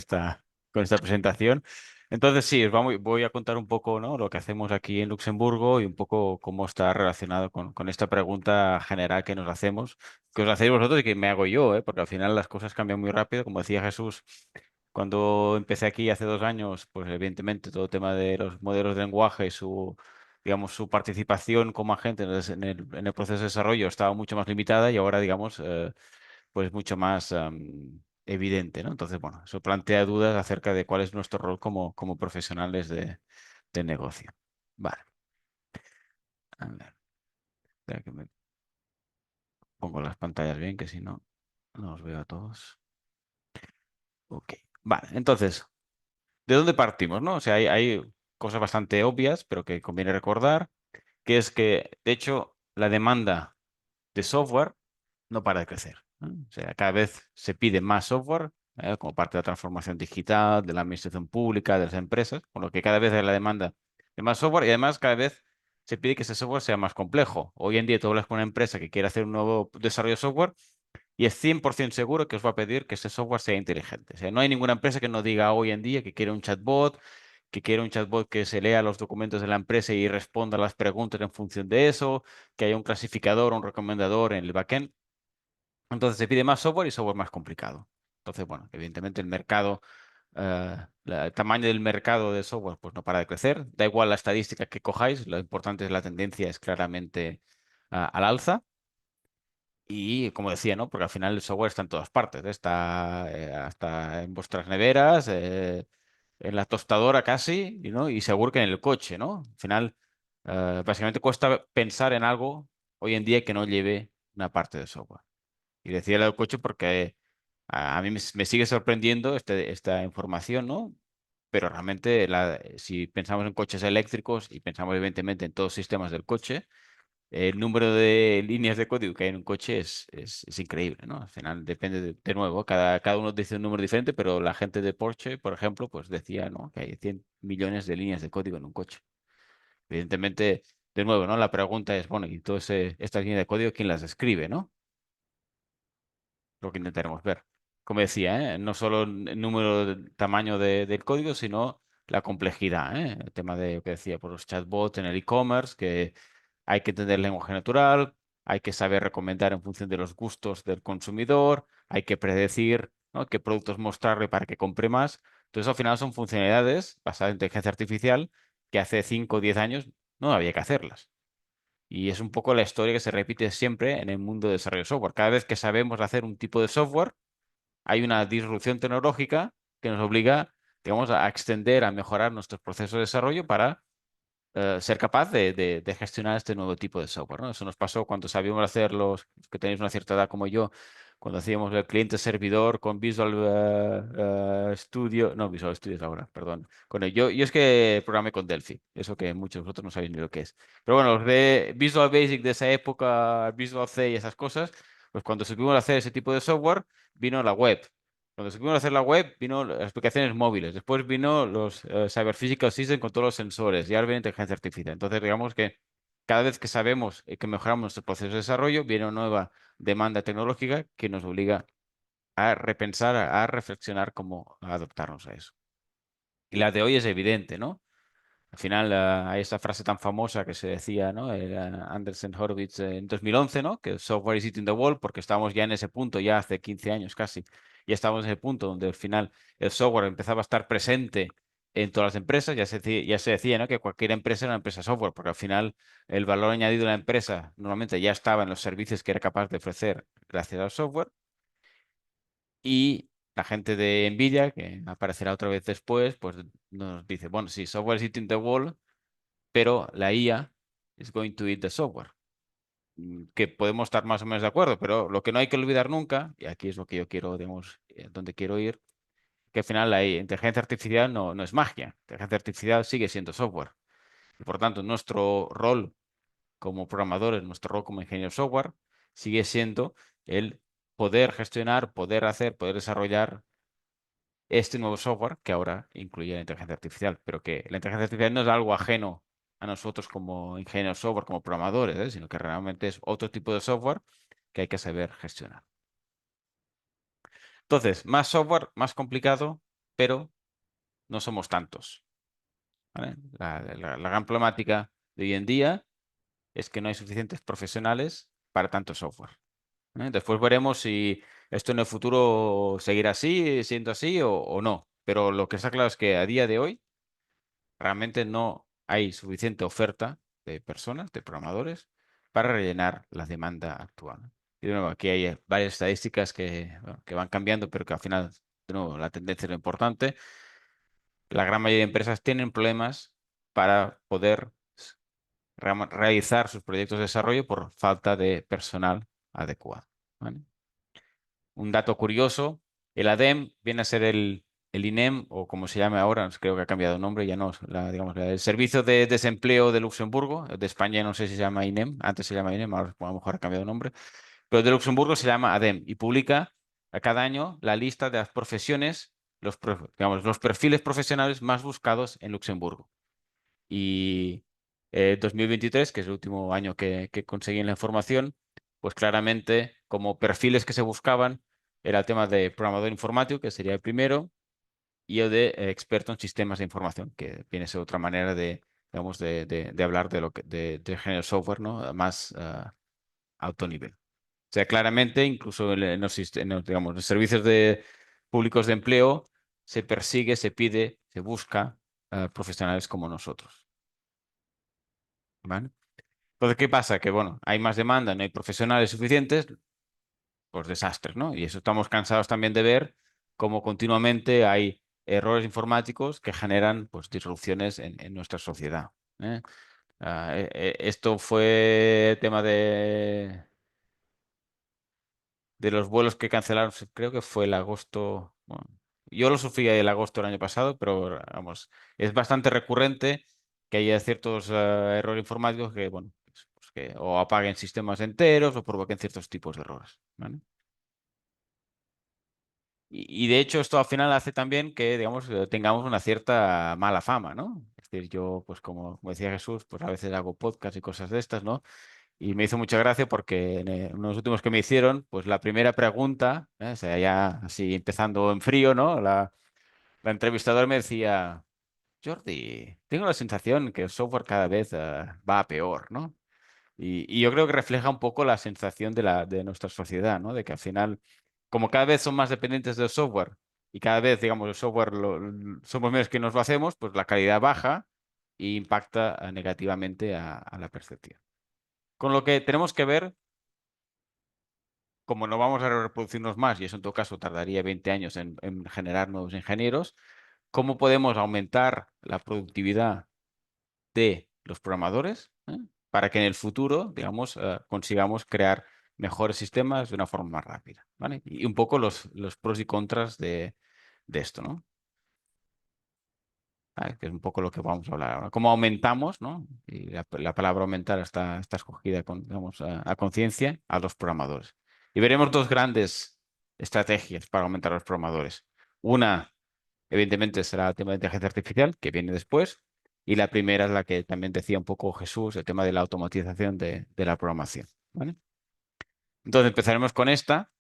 con esta presentación. Entonces, sí, voy a contar un poco, ¿no? Lo que hacemos aquí en Luxemburgo y un poco cómo está relacionado con esta pregunta general que nos hacemos, que os hacéis vosotros y que me hago yo, ¿eh? Porque al final las cosas cambian muy rápido. Como decía Jesús, cuando empecé aquí hace 2 años, pues evidentemente todo el tema de los modelos de lenguaje y digamos, su participación como agente en el proceso de desarrollo estaba mucho más limitada y ahora, digamos, pues mucho más evidente, ¿no? Entonces, bueno, eso plantea dudas acerca de cuál es nuestro rol como profesionales de negocio. Vale, a ver, espera que me pongo las pantallas bien, que si no, no os veo a todos. Ok, vale, entonces, ¿de dónde partimos, no? O sea, hay cosas bastante obvias, pero que conviene recordar, que es que, de hecho, la demanda de software no para de crecer, ¿no? O sea, cada vez se pide más software, como parte de la transformación digital, de la administración pública, de las empresas, con lo que cada vez hay la demanda de más software y además cada vez se pide que ese software sea más complejo. Hoy en día tú hablas con una empresa que quiere hacer un nuevo desarrollo de software y es 100% seguro que os va a pedir que ese software sea inteligente. O sea, no hay ninguna empresa que nos diga hoy en día que quiere un chatbot, que quiere un chatbot que se lea los documentos de la empresa y responda a las preguntas en función de eso, que haya un clasificador o un recomendador en el backend. Entonces se pide más software y software más complicado. Entonces, bueno, evidentemente el mercado, el tamaño del mercado de software, pues no para de crecer. Da igual la estadística que cojáis, lo importante es la tendencia, es claramente al alza. Y como decía, ¿no? Porque al final el software está en todas partes, ¿eh? Está hasta en vuestras neveras, en la tostadora casi, ¿no? Y seguro que en el coche, ¿no? Al final, básicamente cuesta pensar en algo hoy en día que no lleve una parte de software. Y decía el coche porque a mí me sigue sorprendiendo esta información, ¿no? Pero realmente si pensamos en coches eléctricos y pensamos evidentemente en todos los sistemas del coche, el número de líneas de código que hay en un coche es increíble, ¿no? Al final depende de nuevo, cada uno dice un número diferente, pero la gente de Porsche, por ejemplo, pues decía, ¿no? Que hay 100 millones de líneas de código en un coche. Evidentemente, de nuevo, ¿no? La pregunta es, bueno, ¿y todas estas líneas de código quién las escribe, ¿no? Lo que intentaremos ver. Como decía, ¿eh? No solo el número, tamaño del código, sino la complejidad, ¿eh? El tema de lo que decía, por los chatbots en el e-commerce, que hay que entender el lenguaje natural, hay que saber recomendar en función de los gustos del consumidor, hay que predecir, ¿no? Qué productos mostrarle para que compre más. Entonces, al final son funcionalidades basadas en inteligencia artificial que hace 5 o 10 años no había que hacerlas. Y es un poco la historia que se repite siempre en el mundo de desarrollo de software. Cada vez que sabemos hacer un tipo de software, hay una disrupción tecnológica que nos obliga, digamos, a extender, a mejorar nuestros procesos de desarrollo para ser capaz de gestionar este nuevo tipo de software, ¿no? Eso nos pasó cuando sabíamos hacer los que tenéis una cierta edad como yo, cuando hacíamos el cliente servidor con Visual Studio, no, Visual Studio es ahora, perdón. Yo es que programé con Delphi, eso que muchos de vosotros no sabéis ni lo que es. Pero bueno, los de Visual Basic de esa época, Visual C y esas cosas, pues cuando supimos hacer ese tipo de software, vino la web. Cuando supimos hacer la web, vino las aplicaciones móviles. Después vino los Cyber Physical Systems con todos los sensores. Y ahora viene inteligencia artificial. Entonces, digamos que cada vez que sabemos que mejoramos nuestro proceso de desarrollo, viene una nueva demanda tecnológica que nos obliga a repensar, a reflexionar cómo adaptarnos a eso. Y la de hoy es evidente, ¿no? Al final hay esta frase tan famosa que se decía, ¿no? Andersen Horowitz en 2011, ¿no? Que software is eating the world, porque estábamos ya en ese punto, ya hace 15 años casi, ya estábamos en ese punto donde al final el software empezaba a estar presente en todas las empresas, ya se decía, ¿no? Que cualquier empresa era una empresa software, porque al final el valor añadido de la empresa normalmente ya estaba en los servicios que era capaz de ofrecer gracias al software. Y la gente de Nvidia, que aparecerá otra vez después, pues nos dice, bueno, sí, software is eating the world, pero la IA is going to eat the software. Que podemos estar más o menos de acuerdo, pero lo que no hay que olvidar nunca, y aquí es lo que yo quiero, digamos, donde quiero ir, que al final la inteligencia artificial no es magia. La inteligencia artificial sigue siendo software. Y por tanto, nuestro rol como programadores, nuestro rol como ingeniero software, sigue siendo el poder gestionar, poder hacer, poder desarrollar este nuevo software que ahora incluye la inteligencia artificial, pero que la inteligencia artificial no es algo ajeno a nosotros como ingenieros software, como programadores, sino que realmente es otro tipo de software que hay que saber gestionar. Entonces, más software, más complicado, pero no somos tantos. ¿Vale? La gran problemática de hoy en día es que no hay suficientes profesionales para tanto software. Después veremos si esto en el futuro seguirá así, siendo así o no. Pero lo que está claro es que a día de hoy realmente no hay suficiente oferta de personas, de programadores, para rellenar la demanda actual. Y de nuevo, aquí hay varias estadísticas que, bueno, que van cambiando, pero que al final, de nuevo, la tendencia es lo importante. La gran mayoría de empresas tienen problemas para poder realizar sus proyectos de desarrollo por falta de personal adecuado. ¿Vale? Un dato curioso, el ADEM viene a ser el INEM, o como se llama ahora, creo que ha cambiado de nombre, ya no, digamos, el Servicio de Desempleo de Luxemburgo, de España no sé si se llama INEM, antes se llama INEM, ahora a lo mejor ha cambiado de nombre, pero de Luxemburgo se llama ADEM y publica a cada año la lista de las profesiones, digamos, los perfiles profesionales más buscados en Luxemburgo. Y 2023, que es el último año que conseguí la información, pues claramente como perfiles que se buscaban era el tema de programador informático, que sería el primero, y el de experto en sistemas de información, que viene a ser otra manera de, digamos, de hablar de lo que, de género software, ¿no? Más alto nivel. O sea, claramente, incluso digamos, los servicios públicos de empleo, se persigue, se pide, se busca profesionales como nosotros. ¿Vale? Entonces, ¿qué pasa? Que, bueno, hay más demanda, no hay profesionales suficientes, pues desastres, ¿no? Y eso estamos cansados también de ver cómo continuamente hay errores informáticos que generan, pues, disrupciones en nuestra sociedad. ¿Eh? Esto fue tema de los vuelos que cancelaron, creo que fue el agosto, bueno, yo lo sufrí el agosto del año pasado, pero vamos, es bastante recurrente que haya ciertos errores informáticos que, bueno, pues que o apaguen sistemas enteros o provoquen ciertos tipos de errores, ¿vale? Y de hecho esto al final hace también que, digamos, tengamos una cierta mala fama, ¿no? Es decir, yo, pues como decía Jesús, pues a veces hago podcast y cosas de estas, ¿no? Y me hizo mucha gracia porque en uno de los últimos que me hicieron, pues la primera pregunta, o sea, ya así empezando en frío, ¿no? La entrevistadora me decía, Jordi, tengo la sensación que el software cada vez va a peor, ¿no? Y yo creo que refleja un poco la sensación de nuestra sociedad, ¿no? De que al final, como cada vez son más dependientes del software y cada vez, digamos, el software somos menos que nos lo hacemos, pues la calidad baja e impacta negativamente a la percepción. Con lo que tenemos que ver, como no vamos a reproducirnos más, y eso en todo caso tardaría 20 años en generar nuevos ingenieros, ¿cómo podemos aumentar la productividad de los programadores, para que en el futuro, digamos, consigamos crear mejores sistemas de una forma más rápida, ¿vale? Y un poco los pros y contras de esto, ¿no? Que es un poco lo que vamos a hablar ahora. ¿Cómo aumentamos, ¿no? Y la palabra aumentar está escogida con, digamos, a conciencia a los programadores. Y veremos dos grandes estrategias para aumentar a los programadores. Una, evidentemente, será el tema de inteligencia artificial, que viene después. Y la primera es la que también decía un poco Jesús, el tema de la automatización de la programación, ¿vale? Entonces empezaremos con esta,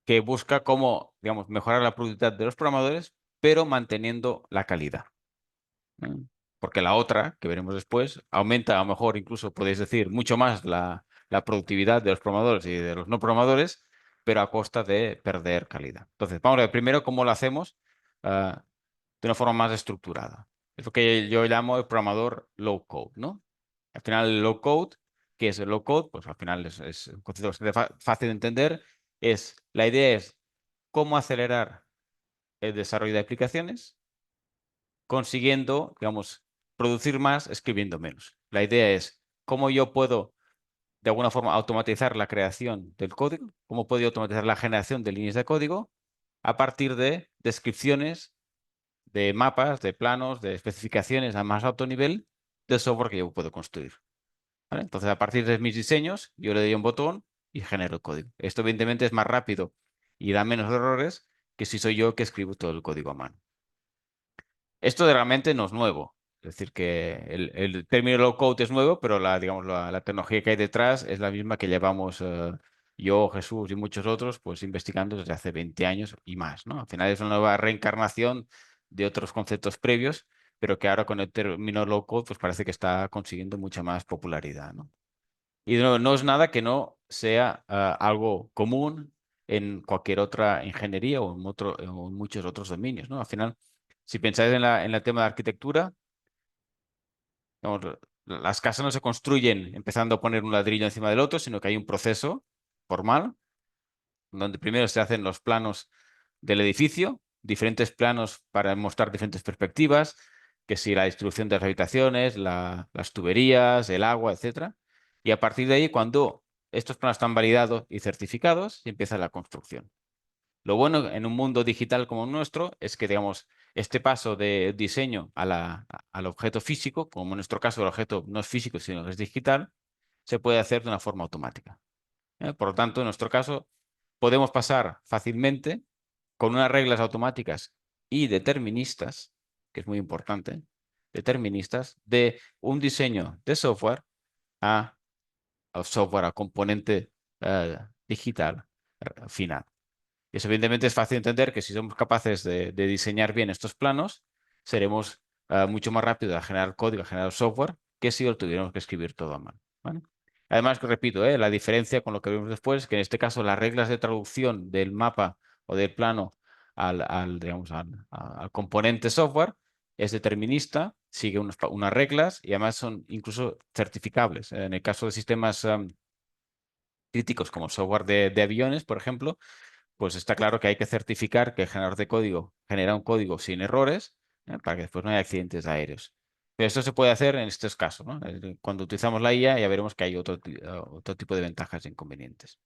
que busca cómo, digamos, mejorar la productividad de los programadores, pero manteniendo la calidad. Porque la otra, que veremos después, aumenta a lo mejor incluso, podéis decir, mucho más la productividad de los programadores y de los no programadores, pero a costa de perder calidad. Entonces, vamos a ver primero cómo lo hacemos de una forma más estructurada. Es lo que yo llamo el programador low code, ¿no? Al final, el low code, ¿qué es el low code? Pues al final es un concepto bastante fácil de entender. La idea es cómo acelerar el desarrollo de aplicaciones consiguiendo, digamos, producir más escribiendo menos. La idea es cómo yo puedo, de alguna forma, automatizar la creación del código, cómo puedo yo automatizar la generación de líneas de código a partir de descripciones de mapas, de planos, de especificaciones a más alto nivel del software que yo puedo construir. ¿Vale? Entonces, a partir de mis diseños, yo le doy un botón y genero el código. Esto, evidentemente, es más rápido y da menos errores que si soy yo que escribo todo el código a mano. Esto realmente no es nuevo. Es decir, que el término low code es nuevo, pero digamos, la tecnología que hay detrás es la misma que llevamos. yo, Jesús y muchos otros, pues investigando desde hace 20 años y más, ¿no? Al final es una nueva reencarnación de otros conceptos previos, pero que ahora con el término low code, pues parece que está consiguiendo mucha más popularidad, ¿no? Y no es nada que no sea algo común en cualquier otra ingeniería o en muchos otros dominios, ¿no? Al final, si pensáis en el tema de arquitectura, digamos, las casas no se construyen empezando a poner un ladrillo encima del otro, sino que hay un proceso formal donde primero se hacen los planos del edificio, diferentes planos para mostrar diferentes perspectivas, que si la distribución de las habitaciones, las tuberías, el agua, etcétera. Y a partir de ahí, cuando estos planos están validados y certificados, empieza la construcción. Lo bueno en un mundo digital como el nuestro es que, digamos, este paso de diseño al objeto físico, como en nuestro caso el objeto no es físico, sino que es digital, se puede hacer de una forma automática. Por lo tanto, en nuestro caso, podemos pasar fácilmente con unas reglas automáticas y deterministas, que es muy importante, deterministas, de un diseño de software a, a software, a componente digital final. Y eso evidentemente es fácil entender que si somos capaces de diseñar bien estos planos, seremos mucho más rápidos a generar código, a generar software, que si lo tuviéramos que escribir todo a mano. ¿Vale? Además, que repito, la diferencia con lo que vemos después es que en este caso las reglas de traducción del mapa o del plano digamos, al componente software es determinista, sigue unas reglas y además son incluso certificables. En el caso de sistemas críticos como software de aviones, por ejemplo, pues está claro que hay que certificar que el generador de código genera un código sin errores, para que después no haya accidentes aéreos. Pero esto se puede hacer en estos casos, ¿no? Cuando utilizamos la IA ya veremos que hay otro tipo de ventajas e inconvenientes.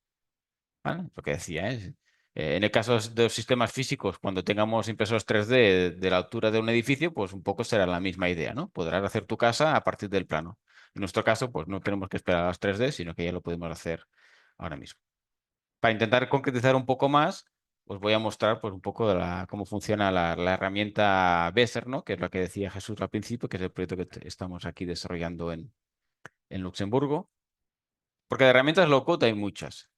¿Vale? Lo que decía, ¿eh? En el caso de los sistemas físicos, cuando tengamos impresores 3D de la altura de un edificio, pues un poco será la misma idea, ¿no? Podrás hacer tu casa a partir del plano. En nuestro caso, pues no tenemos que esperar a las 3D, sino que ya lo podemos hacer ahora mismo. Para intentar concretizar un poco más, os voy a mostrar pues, un poco cómo funciona la herramienta Besser, ¿no? Que es la que decía Jesús al principio, que es el proyecto que estamos aquí desarrollando en Luxemburgo. Porque de herramientas low code hay muchas.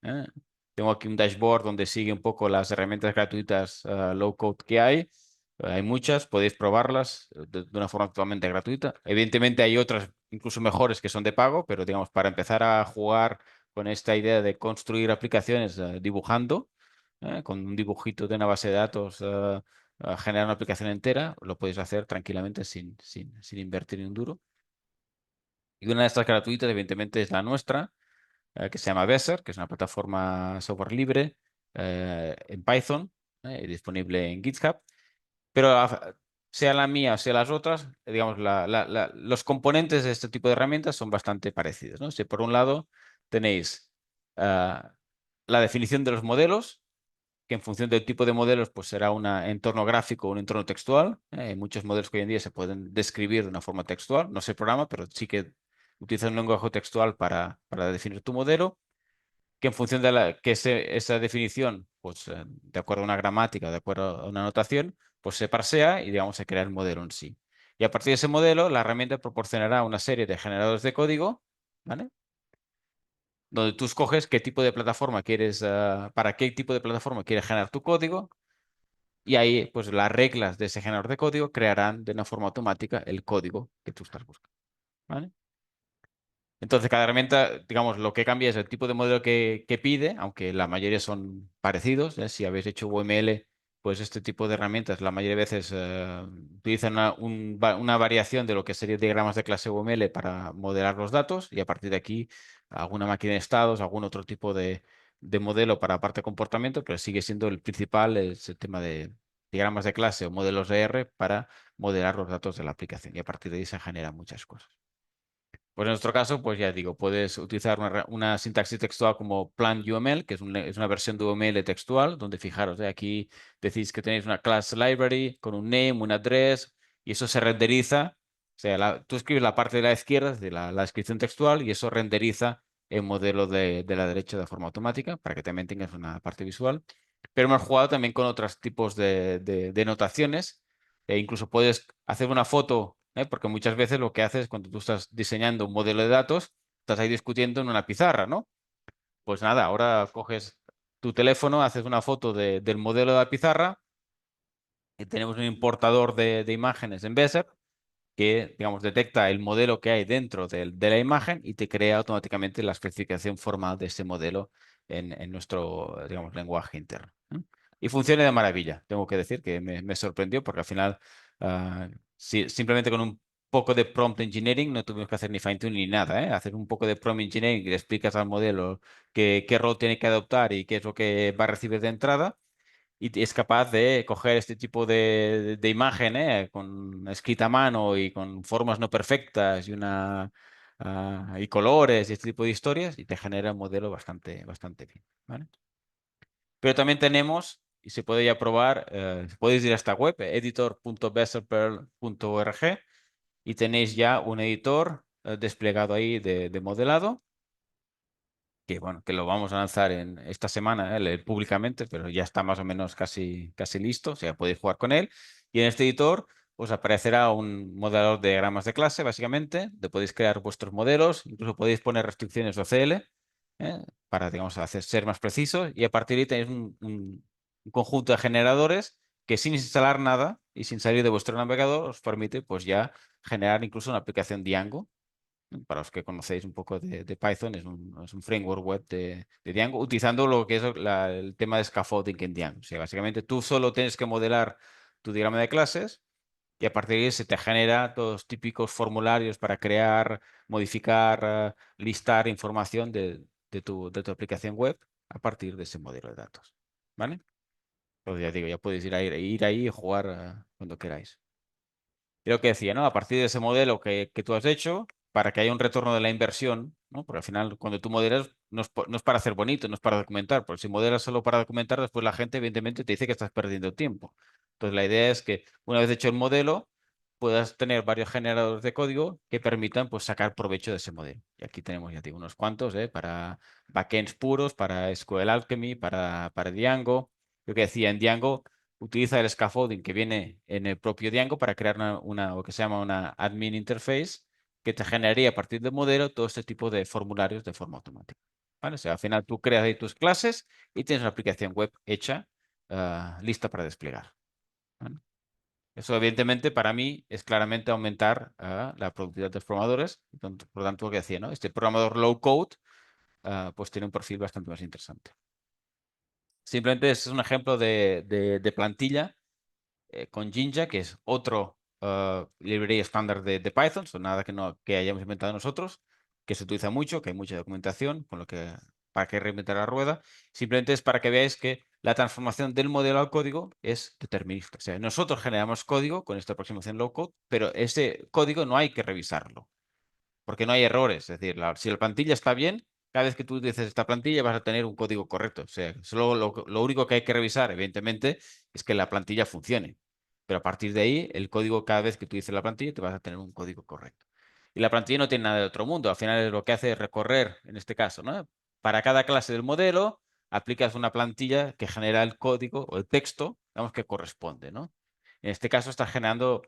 Tengo aquí un dashboard donde sigue un poco las herramientas gratuitas low code que hay. Hay muchas, podéis probarlas de una forma totalmente gratuita. Evidentemente hay otras incluso mejores que son de pago, pero digamos, para empezar a jugar con esta idea de construir aplicaciones dibujando, con un dibujito de una base de datos, generar una aplicación entera, lo podéis hacer tranquilamente sin invertir ni un duro. Y una de estas gratuitas, evidentemente, es la nuestra, que se llama Besser, que es una plataforma software libre en Python, disponible en GitHub. Pero sea la mía o sea las otras, digamos, los componentes de este tipo de herramientas son bastante parecidos, ¿no? Si por un lado tenéis la definición de los modelos, que en función del tipo de modelos, pues será un entorno gráfico o un entorno textual. Hay muchos modelos que hoy en día se pueden describir de una forma textual. No se programa, pero sí que utiliza un lenguaje textual para definir tu modelo, que en función de esa definición, pues de acuerdo a una gramática, de acuerdo a una notación, pues se parsea y digamos se crea el modelo en sí. Y a partir de ese modelo, la herramienta proporcionará una serie de generadores de código, ¿vale? Donde tú escoges qué tipo de plataforma quieres, para qué tipo de plataforma quieres generar tu código, y ahí, pues las reglas de ese generador de código crearán de una forma automática el código que tú estás buscando, ¿vale? Entonces, cada herramienta, digamos, lo que cambia es el tipo de modelo que pide, aunque la mayoría son parecidos. Si habéis hecho UML, pues este tipo de herramientas la mayoría de veces utilizan una variación de lo que sería diagramas de clase UML para modelar los datos y a partir de aquí alguna máquina de estados, algún otro tipo de modelo para parte de comportamiento, pero sigue siendo el principal es el tema de diagramas de clase o modelos de R para modelar los datos de la aplicación y a partir de ahí se generan muchas cosas. Pues en nuestro caso, pues ya digo, puedes utilizar una sintaxis textual como plan UML, que es una versión de UML textual, donde fijaros, aquí decís que tenéis una class library con un name, un address, y eso se renderiza. O sea, tú escribes la parte de la izquierda, de la descripción textual, y eso renderiza el modelo de la derecha de forma automática, para que también tengas una parte visual. Pero hemos jugado también con otros tipos de notaciones. Incluso puedes hacer una foto, porque muchas veces lo que haces cuando tú estás diseñando un modelo de datos, estás ahí discutiendo en una pizarra, ¿no? Pues nada, ahora coges tu teléfono, haces una foto del modelo de la pizarra y tenemos un importador de imágenes en Bezier que, digamos, detecta el modelo que hay dentro de la imagen y te crea automáticamente la especificación formal de ese modelo en nuestro, digamos, lenguaje interno. Y funciona de maravilla. Tengo que decir que me sorprendió porque al final, simplemente con un poco de prompt engineering no tuvimos que hacer ni fine-tuning ni nada, ¿eh? Hacer un poco de prompt engineering y le explicas al modelo qué rol tiene que adoptar y qué es lo que va a recibir de entrada y es capaz de coger este tipo de imagen, con escrita a mano y con formas no perfectas y y colores y este tipo de historias y te genera un modelo bastante bien, ¿vale? Pero también tenemos, y se puede ya probar, podéis ir a esta web, editor.bezierpearl.org y tenéis ya un editor desplegado ahí de modelado que bueno, que lo vamos a lanzar en esta semana, públicamente, pero ya está más o menos casi listo, o sea, podéis jugar con él. Y en este editor os aparecerá un modelador de diagramas de clase, básicamente, donde podéis crear vuestros modelos, incluso podéis poner restricciones OCL, ¿eh? Para, digamos, ser más precisos. Y a partir de ahí tenéis un conjunto de generadores que sin instalar nada y sin salir de vuestro navegador os permite pues ya generar incluso una aplicación Django. Para los que conocéis un poco de Python, es un framework web de Django, utilizando lo que es el tema de scaffolding en Django. O sea, básicamente tú solo tienes que modelar tu diagrama de clases y a partir de ahí se te genera todos los típicos formularios para crear, modificar, listar información de tu aplicación web a partir de ese modelo de datos. ¿Vale? Pues ya digo, ya podéis ir ahí y jugar cuando queráis. Y lo que decía, ¿no? A partir de ese modelo que tú has hecho, para que haya un retorno de la inversión, ¿no? Porque al final, cuando tú modelas, no es para hacer bonito, no es para documentar, porque si modelas solo para documentar, después la gente, evidentemente, te dice que estás perdiendo tiempo. Entonces, la idea es que una vez hecho el modelo, puedas tener varios generadores de código que permitan, pues, sacar provecho de ese modelo. Y aquí tenemos, ya digo, unos cuantos, para backends puros, para SQL Alchemy, para Django. Yo que decía, en Django utiliza el scaffolding que viene en el propio Django para crear lo que se llama una admin interface que te generaría a partir del modelo todo este tipo de formularios de forma automática. ¿Vale? O sea, al final tú creas ahí tus clases y tienes una aplicación web hecha, lista para desplegar. ¿Vale? Eso, evidentemente, para mí es claramente aumentar la productividad de los programadores. Por lo tanto, lo que decía, ¿no? Este programador low code, pues tiene un perfil bastante más interesante. Simplemente es un ejemplo de plantilla con Jinja, que es otro librería estándar de Python, nada que hayamos inventado nosotros, que se utiliza mucho, que hay mucha documentación, con lo que para que reinventar la rueda. Simplemente es para que veáis que la transformación del modelo al código es determinista. O sea, nosotros generamos código con esta aproximación low code, pero ese código no hay que revisarlo porque no hay errores. Es decir, si la plantilla está bien, cada vez que tú dices esta plantilla vas a tener un código correcto. O sea, solo lo único que hay que revisar, evidentemente, es que la plantilla funcione. Pero a partir de ahí, el código, cada vez que tú dices la plantilla, te vas a tener un código correcto. Y la plantilla no tiene nada de otro mundo. Al final lo que hace es recorrer, en este caso, ¿no? Para cada clase del modelo, aplicas una plantilla que genera el código o el texto, digamos, que corresponde, ¿no? En este caso estás generando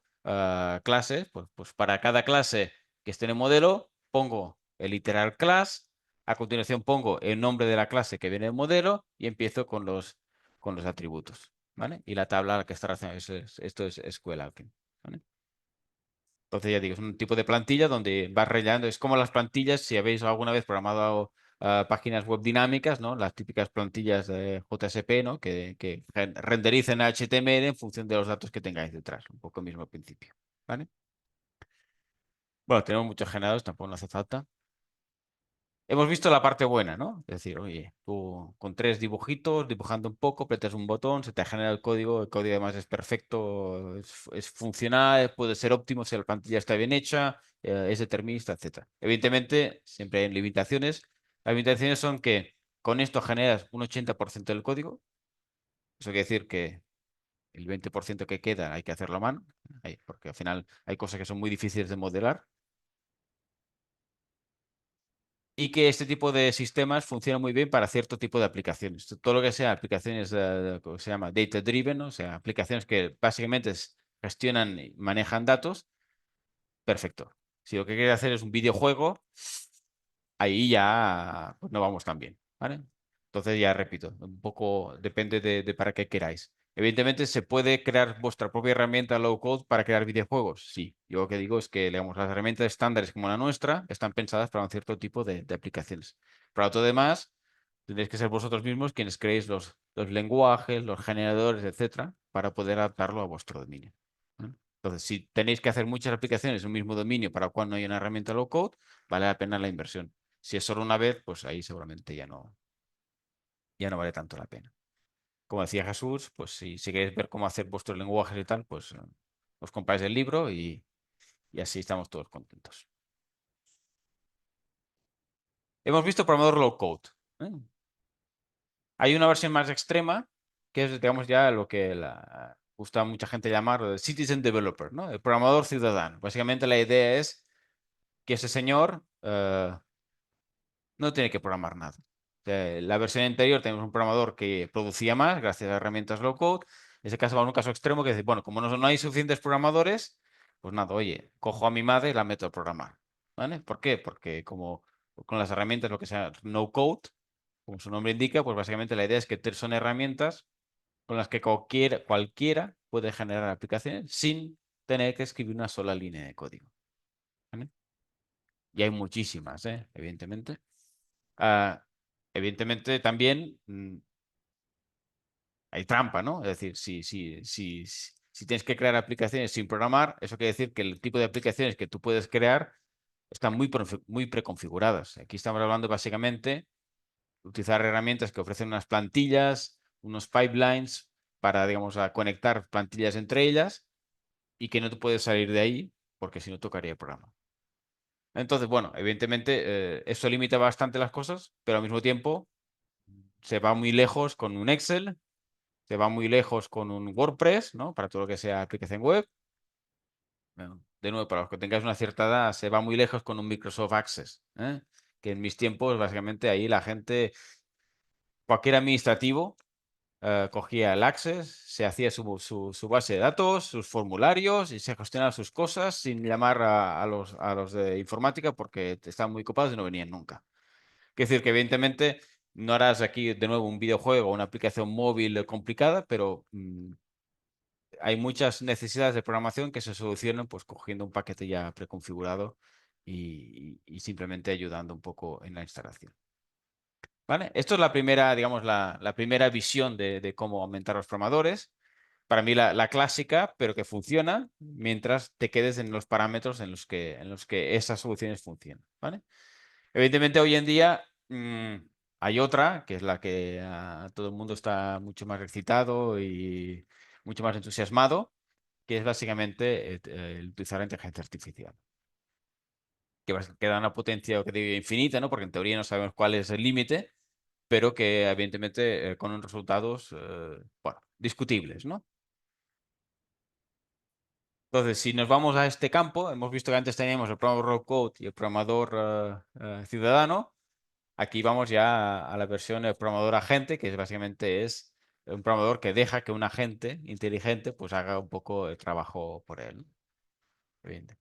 clases, pues para cada clase que esté en el modelo, pongo el iterar class, a continuación pongo el nombre de la clase que viene en el modelo y empiezo con los atributos, ¿vale? Y la tabla a la que está relacionada, esto es SQL ¿vale? Entonces ya digo, es un tipo de plantilla donde vas rellenando, es como las plantillas, si habéis alguna vez programado páginas web dinámicas, ¿no? Las típicas plantillas de JSP, ¿no? Que rendericen HTML en función de los datos que tengáis detrás, un poco el mismo principio, ¿vale? Bueno, tenemos muchos generados, tampoco no hace falta. Hemos visto la parte buena, ¿no? Es decir, oye, tú con 3 dibujitos, dibujando un poco, apretas un botón, se te genera el código además es perfecto, es funcional, puede ser óptimo si la plantilla está bien hecha, es determinista, etcétera. Evidentemente, siempre hay limitaciones. Las limitaciones son que con esto generas un 80% del código, eso quiere decir que el 20% que queda hay que hacerlo a mano, porque al final hay cosas que son muy difíciles de modelar. Y que este tipo de sistemas funcionan muy bien para cierto tipo de aplicaciones. Todo lo que sea aplicaciones, ¿cómo se llama? Data driven, ¿no? O sea, aplicaciones que básicamente gestionan y manejan datos, perfecto. Si lo que quieres hacer es un videojuego, ahí ya pues no vamos tan bien, ¿vale? Entonces ya repito, un poco depende de para qué queráis. Evidentemente, ¿se puede crear vuestra propia herramienta low code para crear videojuegos? Sí. Yo lo que digo es que, digamos, las herramientas estándares como la nuestra están pensadas para un cierto tipo de aplicaciones. Para todo demás, tendréis que ser vosotros mismos quienes creéis los lenguajes, los generadores, etcétera, para poder adaptarlo a vuestro dominio. ¿Vale? Entonces, si tenéis que hacer muchas aplicaciones en un mismo dominio para cuando no hay una herramienta low code, vale la pena la inversión. Si es solo una vez, pues ahí seguramente ya no vale tanto la pena. Como decía Jesús, pues si queréis ver cómo hacer vuestros lenguajes y tal, pues os compráis el libro y así estamos todos contentos. Hemos visto programador low code. ¿Eh? Hay una versión más extrema, que es, digamos, ya lo que gusta a mucha gente llamar citizen developer, ¿no? El programador ciudadano. Básicamente la idea es que ese señor no tiene que programar nada. La versión anterior tenemos un programador que producía más gracias a herramientas low code. En ese caso va a un caso extremo que dice, bueno, como no hay suficientes programadores, pues nada, oye, cojo a mi madre y la meto a programar. ¿Vale? ¿Por qué? Porque como con las herramientas, lo que sea no code, como su nombre indica, pues básicamente la idea es que son herramientas con las que cualquiera puede generar aplicaciones sin tener que escribir una sola línea de código. ¿Vale? Y hay muchísimas, evidentemente. Ah, evidentemente también hay trampa, ¿no? Es decir, si tienes que crear aplicaciones sin programar, eso quiere decir que el tipo de aplicaciones que tú puedes crear están muy preconfiguradas. Aquí estamos hablando básicamente de utilizar herramientas que ofrecen unas plantillas, unos pipelines para, digamos, a conectar plantillas entre ellas y que no te puedes salir de ahí porque si no tocaría el programa. Entonces, bueno, evidentemente eso limita bastante las cosas, pero al mismo tiempo se va muy lejos con un Excel, se va muy lejos con un WordPress, ¿no? Para todo lo que sea aplicación web. Bueno, de nuevo, para los que tengáis una cierta edad, se va muy lejos con un Microsoft Access, ¿eh? Que en mis tiempos, básicamente, ahí la gente, cualquier administrativo, cogía el Access, se hacía su base de datos, sus formularios y se gestionaba sus cosas sin llamar a los de informática porque estaban muy ocupados y no venían nunca. Quiero decir que evidentemente no harás aquí de nuevo un videojuego o una aplicación móvil complicada, pero hay muchas necesidades de programación que se solucionan pues cogiendo un paquete ya preconfigurado y simplemente ayudando un poco en la instalación. ¿Vale? Esto es la primera, digamos, la primera visión de cómo aumentar los programadores. Para mí la clásica, pero que funciona mientras te quedes en los parámetros en los que esas soluciones funcionan. ¿Vale? Evidentemente, hoy en día hay otra, que es la que todo el mundo está mucho más excitado y mucho más entusiasmado, que es básicamente el utilizar la inteligencia artificial. Que da una potencia que digo, infinita, ¿no? Porque en teoría no sabemos cuál es el límite, pero que evidentemente con unos resultados, bueno, discutibles, ¿no? Entonces, si nos vamos a este campo, hemos visto que antes teníamos el programador raw code y el programador ciudadano. Aquí vamos ya a la versión del programador agente, que básicamente es un programador que deja que un agente inteligente pues haga un poco el trabajo por él, ¿no? Evidente.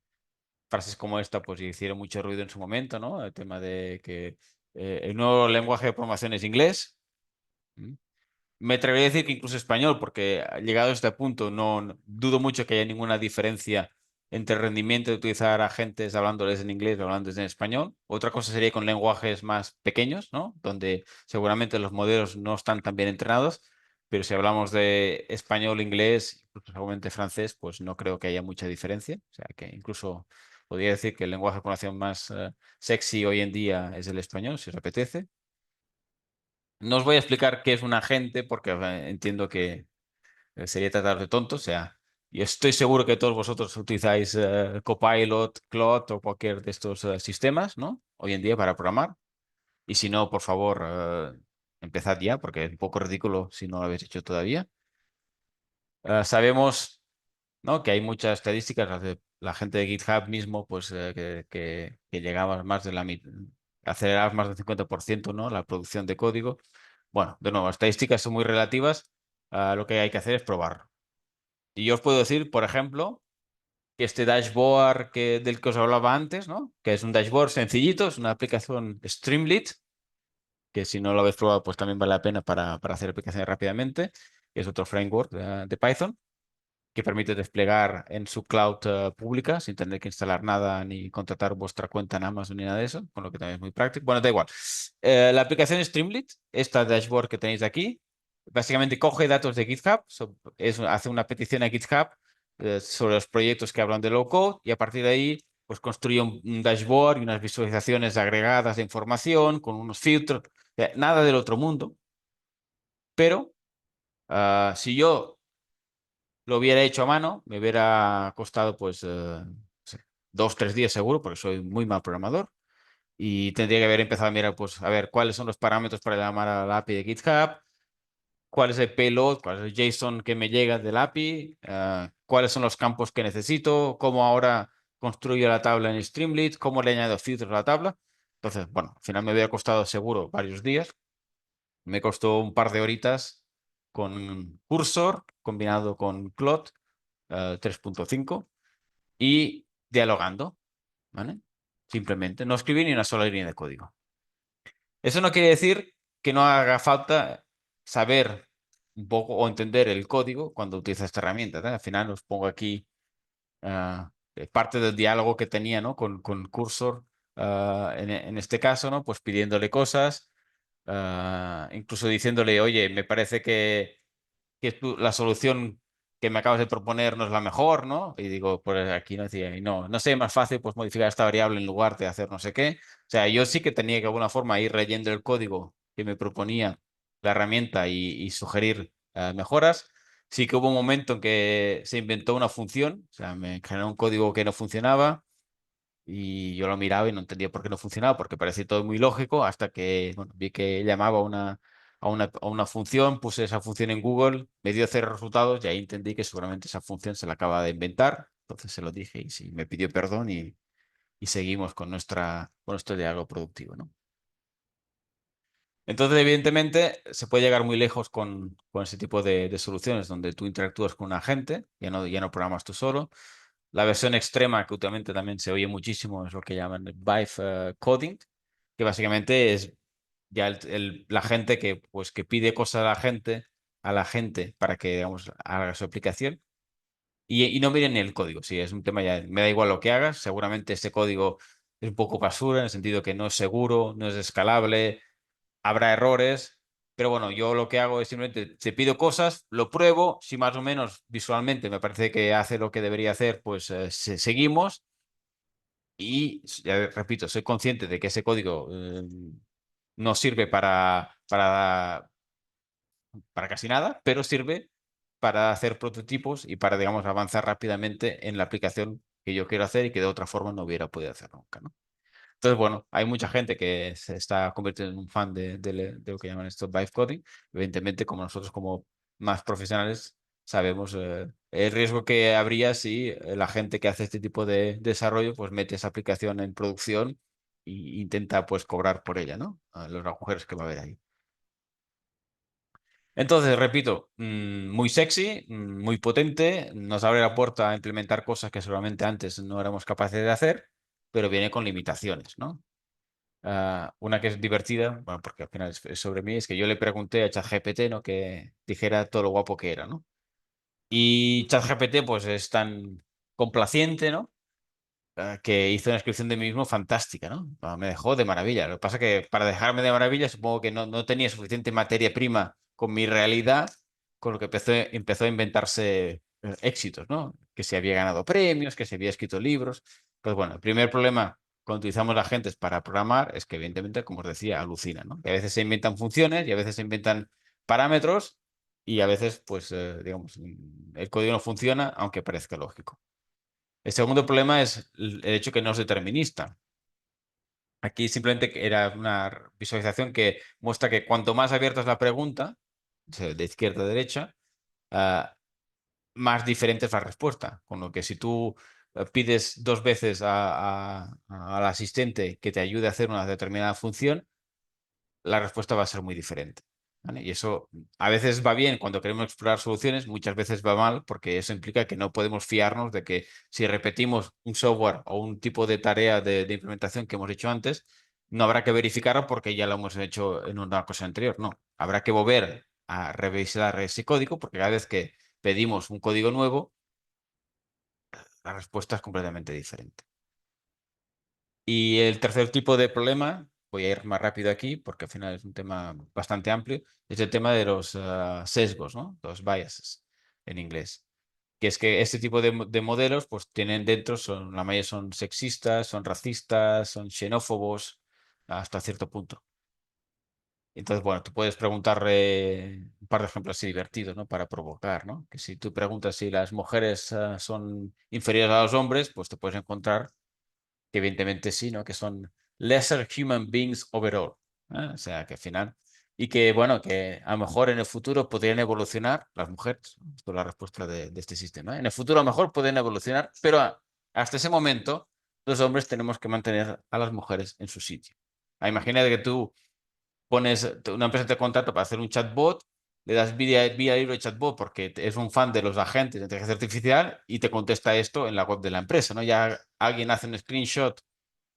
Frases como esta pues hicieron mucho ruido en su momento, ¿no? El tema de que el nuevo lenguaje de programación es inglés. ¿Mm? Me atrevería a decir que incluso español, porque llegado a este punto dudo mucho que haya ninguna diferencia entre el rendimiento de utilizar agentes hablándoles en inglés o hablándoles en español. Otra cosa sería con lenguajes más pequeños, ¿no? Donde seguramente los modelos no están tan bien entrenados, pero si hablamos de español, inglés, incluso seguramente francés, pues no creo que haya mucha diferencia. O sea que incluso podría decir que el lenguaje de programación más sexy hoy en día es el español, si os apetece. No os voy a explicar qué es un agente porque entiendo que sería tratar de tontos. O sea, yo estoy seguro que todos vosotros utilizáis Copilot, Claude o cualquier de estos sistemas, ¿no? Hoy en día para programar. Y si no, por favor, empezad ya porque es un poco ridículo si no lo habéis hecho todavía. Sabemos, ¿no? Que hay muchas estadísticas. La gente de GitHub mismo, pues que llegaba a más de acelerabas más del 50%, ¿no? La producción de código. Bueno, de nuevo, las estadísticas son muy relativas. Lo que hay que hacer es probar. Y yo os puedo decir, por ejemplo, que este dashboard del que os hablaba antes, ¿no? Que es un dashboard sencillito, es una aplicación Streamlit, que si no lo habéis probado, pues también vale la pena para hacer aplicaciones rápidamente. Es otro framework de Python que permite desplegar en su cloud pública sin tener que instalar nada ni contratar vuestra cuenta en Amazon ni nada de eso, con lo que también es muy práctico. Bueno, da igual. La aplicación Streamlit, esta dashboard que tenéis aquí, básicamente coge datos de GitHub, hace una petición a GitHub sobre los proyectos que hablan de low code y a partir de ahí pues construye un dashboard y unas visualizaciones agregadas de información con unos filtros, nada del otro mundo, pero si yo lo hubiera hecho a mano, me hubiera costado pues no sé, 2, 3 días seguro, porque soy muy mal programador. Y tendría que haber empezado a mirar, pues, a ver cuáles son los parámetros para llamar a la API de GitHub, cuál es el payload, cuál es el JSON que me llega del API, cuáles son los campos que necesito, cómo ahora construyo la tabla en Streamlit, cómo le añado filtros a la tabla. Entonces, bueno, al final me hubiera costado seguro varios días. Me costó un par de horitas con Cursor combinado con Claude 3.5 y dialogando, ¿vale? Simplemente, no escribí ni una sola línea de código. Eso no quiere decir que no haga falta saber un poco o entender el código cuando utiliza esta herramienta, ¿eh? Al final os pongo aquí parte del diálogo que tenía, ¿no? con Cursor, en este caso, ¿no? Pues pidiéndole cosas, incluso diciéndole, oye, me parece que la solución que me acabas de proponer no es la mejor, ¿no? Y digo, pues aquí no decía, y no, no sé, más fácil pues modificar esta variable en lugar de hacer no sé qué. O sea, yo sí que tenía que de alguna forma ir leyendo el código que me proponía la herramienta y sugerir mejoras. Sí que hubo un momento en que se inventó una función, o sea, me generó un código que no funcionaba y yo lo miraba y no entendía por qué no funcionaba, porque parecía todo muy lógico, hasta que bueno, vi que llamaba a una función, puse esa función en Google, me dio 0 resultados y ahí entendí que seguramente esa función se la acaba de inventar. Entonces se lo dije y sí, me pidió perdón y seguimos con nuestro diálogo productivo, ¿no? Entonces, evidentemente, se puede llegar muy lejos con ese tipo de soluciones donde tú interactúas con un agente, ya no programas tú solo. La versión extrema, que últimamente también se oye muchísimo, es lo que llaman el Vibe coding, que básicamente es ya la gente que pide cosas a la gente para que, digamos, haga su aplicación y no miren ni el código. Si es un tema ya, me da igual lo que hagas, seguramente este código es un poco basura en el sentido que no es seguro, no es escalable, habrá errores, pero bueno, yo lo que hago es simplemente te pido cosas, lo pruebo, si más o menos visualmente me parece que hace lo que debería hacer, pues seguimos y, ya repito, soy consciente de que ese código no sirve para casi nada, pero sirve para hacer prototipos y para, digamos, avanzar rápidamente en la aplicación que yo quiero hacer y que de otra forma no hubiera podido hacer nunca, ¿no? Entonces, bueno, hay mucha gente que se está convirtiendo en un fan de lo que llaman esto vibe coding. Evidentemente, como nosotros como más profesionales sabemos el riesgo que habría si la gente que hace este tipo de desarrollo pues mete esa aplicación en producción e intenta pues cobrar por ella, ¿no? Los agujeros que va a haber ahí. Entonces, repito, muy sexy, muy potente, nos abre la puerta a implementar cosas que seguramente antes no éramos capaces de hacer, pero viene con limitaciones, ¿no? Una que es divertida, bueno, porque al final es sobre mí, es que yo le pregunté a ChatGPT, ¿no? Que dijera todo lo guapo que era, ¿no? Y ChatGPT, pues es tan complaciente, ¿no? Que hizo una descripción de mí mismo fantástica, ¿no? Me dejó de maravilla. Lo que pasa es que para dejarme de maravilla, supongo que no tenía suficiente materia prima con mi realidad, con lo que empezó a inventarse éxitos, ¿no? Que se había ganado premios, que se había escrito libros. Pues bueno, el primer problema cuando utilizamos agentes para programar es que, evidentemente, como os decía, alucina, ¿no? Que a veces se inventan funciones y a veces se inventan parámetros y a veces, pues, digamos, el código no funciona, aunque parezca lógico. El segundo problema es el hecho que no es determinista. Aquí simplemente era una visualización que muestra que cuanto más abierta es la pregunta, o sea, de izquierda a derecha, ah, más diferente es la respuesta. Con lo que si tú pides 2 veces al asistente que te ayude a hacer una determinada función, la respuesta va a ser muy diferente. ¿Vale? Y eso a veces va bien cuando queremos explorar soluciones, muchas veces va mal porque eso implica que no podemos fiarnos de que si repetimos un software o un tipo de tarea de implementación que hemos hecho antes, no habrá que verificarlo porque ya lo hemos hecho en una cosa anterior. No, habrá que volver a revisar ese código porque cada vez que pedimos un código nuevo, la respuesta es completamente diferente. Y el tercer tipo de problema, voy a ir más rápido aquí porque al final es un tema bastante amplio, es el tema de los sesgos, ¿no? Los biases en inglés. Que es que este tipo de modelos pues tienen dentro, la mayoría son sexistas, son racistas, son xenófobos hasta cierto punto. Entonces, bueno, tú puedes preguntarle un par de ejemplos así divertidos, ¿no? Para provocar, ¿no? Que si tú preguntas si las mujeres son inferiores a los hombres, pues te puedes encontrar que evidentemente sí, ¿no? Que son lesser human beings overall. O sea, que al final... Y que, bueno, que a lo mejor en el futuro podrían evolucionar las mujeres. Esto es la respuesta de este sistema. En el futuro a lo mejor pueden evolucionar, pero hasta ese momento los hombres tenemos que mantener a las mujeres en su sitio. Imagínate que tú pones, una empresa te contrata para hacer un chatbot, le das vía libre chatbot porque es un fan de los agentes de inteligencia artificial y te contesta esto en la web de la empresa, ¿no? Ya alguien hace un screenshot,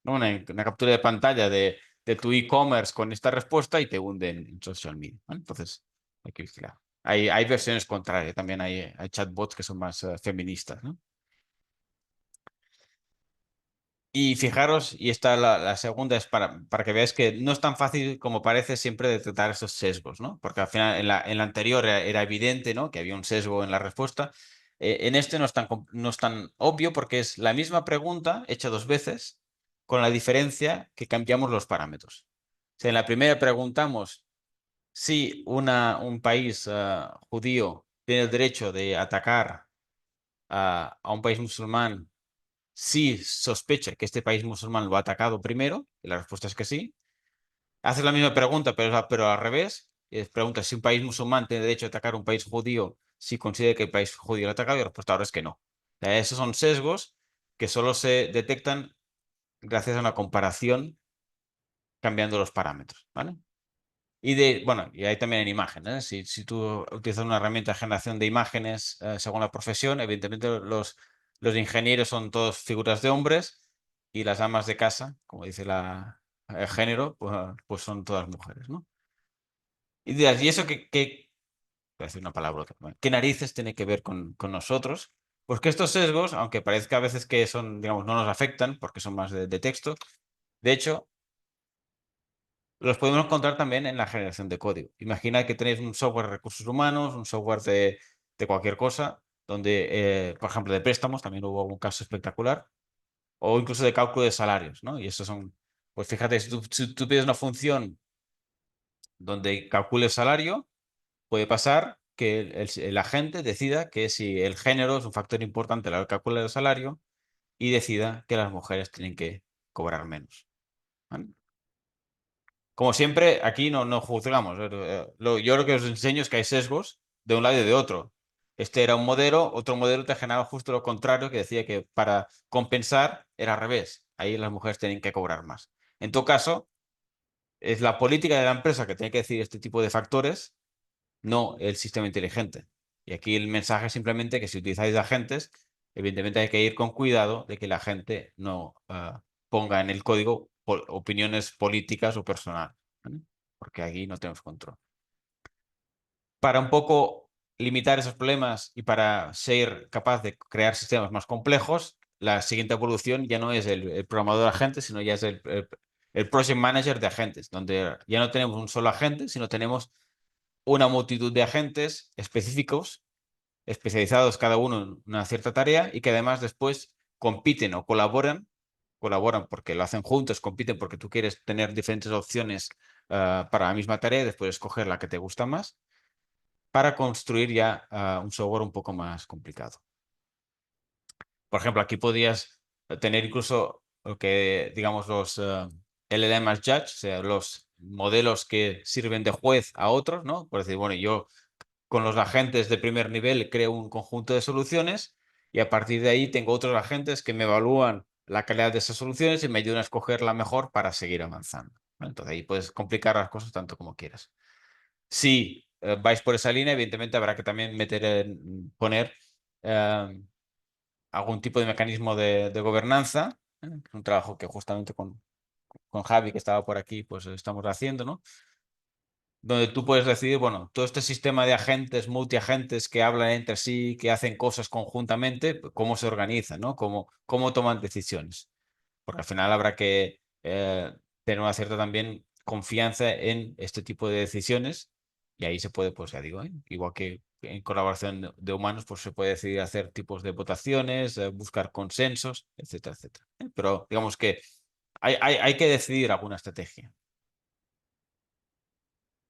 ¿no? Una captura de pantalla de tu e-commerce con esta respuesta y te hunde en social media, ¿no? Entonces, hay que vigilar. Hay versiones contrarias, también hay chatbots que son más feministas, ¿no? Y fijaros, y esta la segunda es para que veáis que no es tan fácil como parece siempre detectar esos sesgos, ¿no? Porque al final en la anterior era evidente, ¿no? Que había un sesgo en la respuesta. En este no es tan obvio porque es la misma pregunta hecha dos veces con la diferencia que cambiamos los parámetros. O sea, en la primera preguntamos si un país judío tiene el derecho de atacar a un país musulmán si sospecha que este país musulmán lo ha atacado primero, y la respuesta es que sí. Haces la misma pregunta, pero al revés. Y pregunta si un país musulmán tiene derecho a atacar a un país judío si considera que el país judío lo ha atacado, y la respuesta ahora es que no. O sea, esos son sesgos que solo se detectan gracias a una comparación cambiando los parámetros, ¿vale? Bueno, y hay también en imágenes, ¿eh? Si tú utilizas una herramienta de generación de imágenes según la profesión, evidentemente los ingenieros son todos figuras de hombres y las amas de casa, como dice el género, pues son todas mujeres, ¿no? Y dirás, ¿y eso voy a decir una palabra, bueno, qué narices tiene que ver con nosotros? Pues que estos sesgos, aunque parezca a veces que son, digamos, no nos afectan porque son más de texto, de hecho, los podemos encontrar también en la generación de código. Imagina que tenéis un software de recursos humanos, un software de cualquier cosa, donde, por ejemplo, de préstamos, también hubo un caso espectacular, o incluso de cálculo de salarios, ¿no? Y estos son, pues fíjate, si tú pides una función donde calcule el salario, puede pasar que el agente decida que si el género es un factor importante a la hora de calcular el salario y decida que las mujeres tienen que cobrar menos. ¿Vale? Como siempre, aquí no juzgamos. Yo lo que os enseño es que hay sesgos de un lado y de otro. Este era un modelo, otro modelo te generaba justo lo contrario, que decía que para compensar era al revés. Ahí las mujeres tienen que cobrar más. En todo caso, es la política de la empresa que tiene que decir este tipo de factores, no el sistema inteligente. Y aquí el mensaje es simplemente que si utilizáis agentes, evidentemente hay que ir con cuidado de que la gente no ponga en el código opiniones políticas o personales, ¿vale? Porque aquí no tenemos control. Para un poco limitar esos problemas y para ser capaz de crear sistemas más complejos, la siguiente evolución ya no es el programador de agentes, sino ya es el project manager de agentes, donde ya no tenemos un solo agente, sino tenemos una multitud de agentes específicos, especializados cada uno en una cierta tarea y que además después compiten o colaboran porque lo hacen juntos, compiten porque tú quieres tener diferentes opciones para la misma tarea y después escoger la que te gusta más para construir ya un software un poco más complicado. Por ejemplo, aquí podrías tener incluso lo que digamos los LLM as judge, o sea, los modelos que sirven de juez a otros, ¿no? Por decir, bueno, yo con los agentes de primer nivel creo un conjunto de soluciones y a partir de ahí tengo otros agentes que me evalúan la calidad de esas soluciones y me ayudan a escoger la mejor para seguir avanzando, ¿vale? Entonces ahí puedes complicar las cosas tanto como quieras. Si vais por esa línea, evidentemente habrá que también poner eh, algún tipo de mecanismo de gobernanza, ¿eh? Un trabajo que justamente con con Javi, que estaba por aquí, pues estamos haciendo, ¿no? Donde tú puedes decidir, bueno, todo este sistema de agentes, multiagentes que hablan entre sí, que hacen cosas conjuntamente, pues, cómo se organizan, ¿no? Cómo toman decisiones. Porque al final habrá que tener una cierta también confianza en este tipo de decisiones y ahí se puede, pues ya digo, igual que en colaboración de humanos, pues se puede decidir hacer tipos de votaciones, buscar consensos, etcétera, etcétera. Pero digamos que hay que decidir alguna estrategia.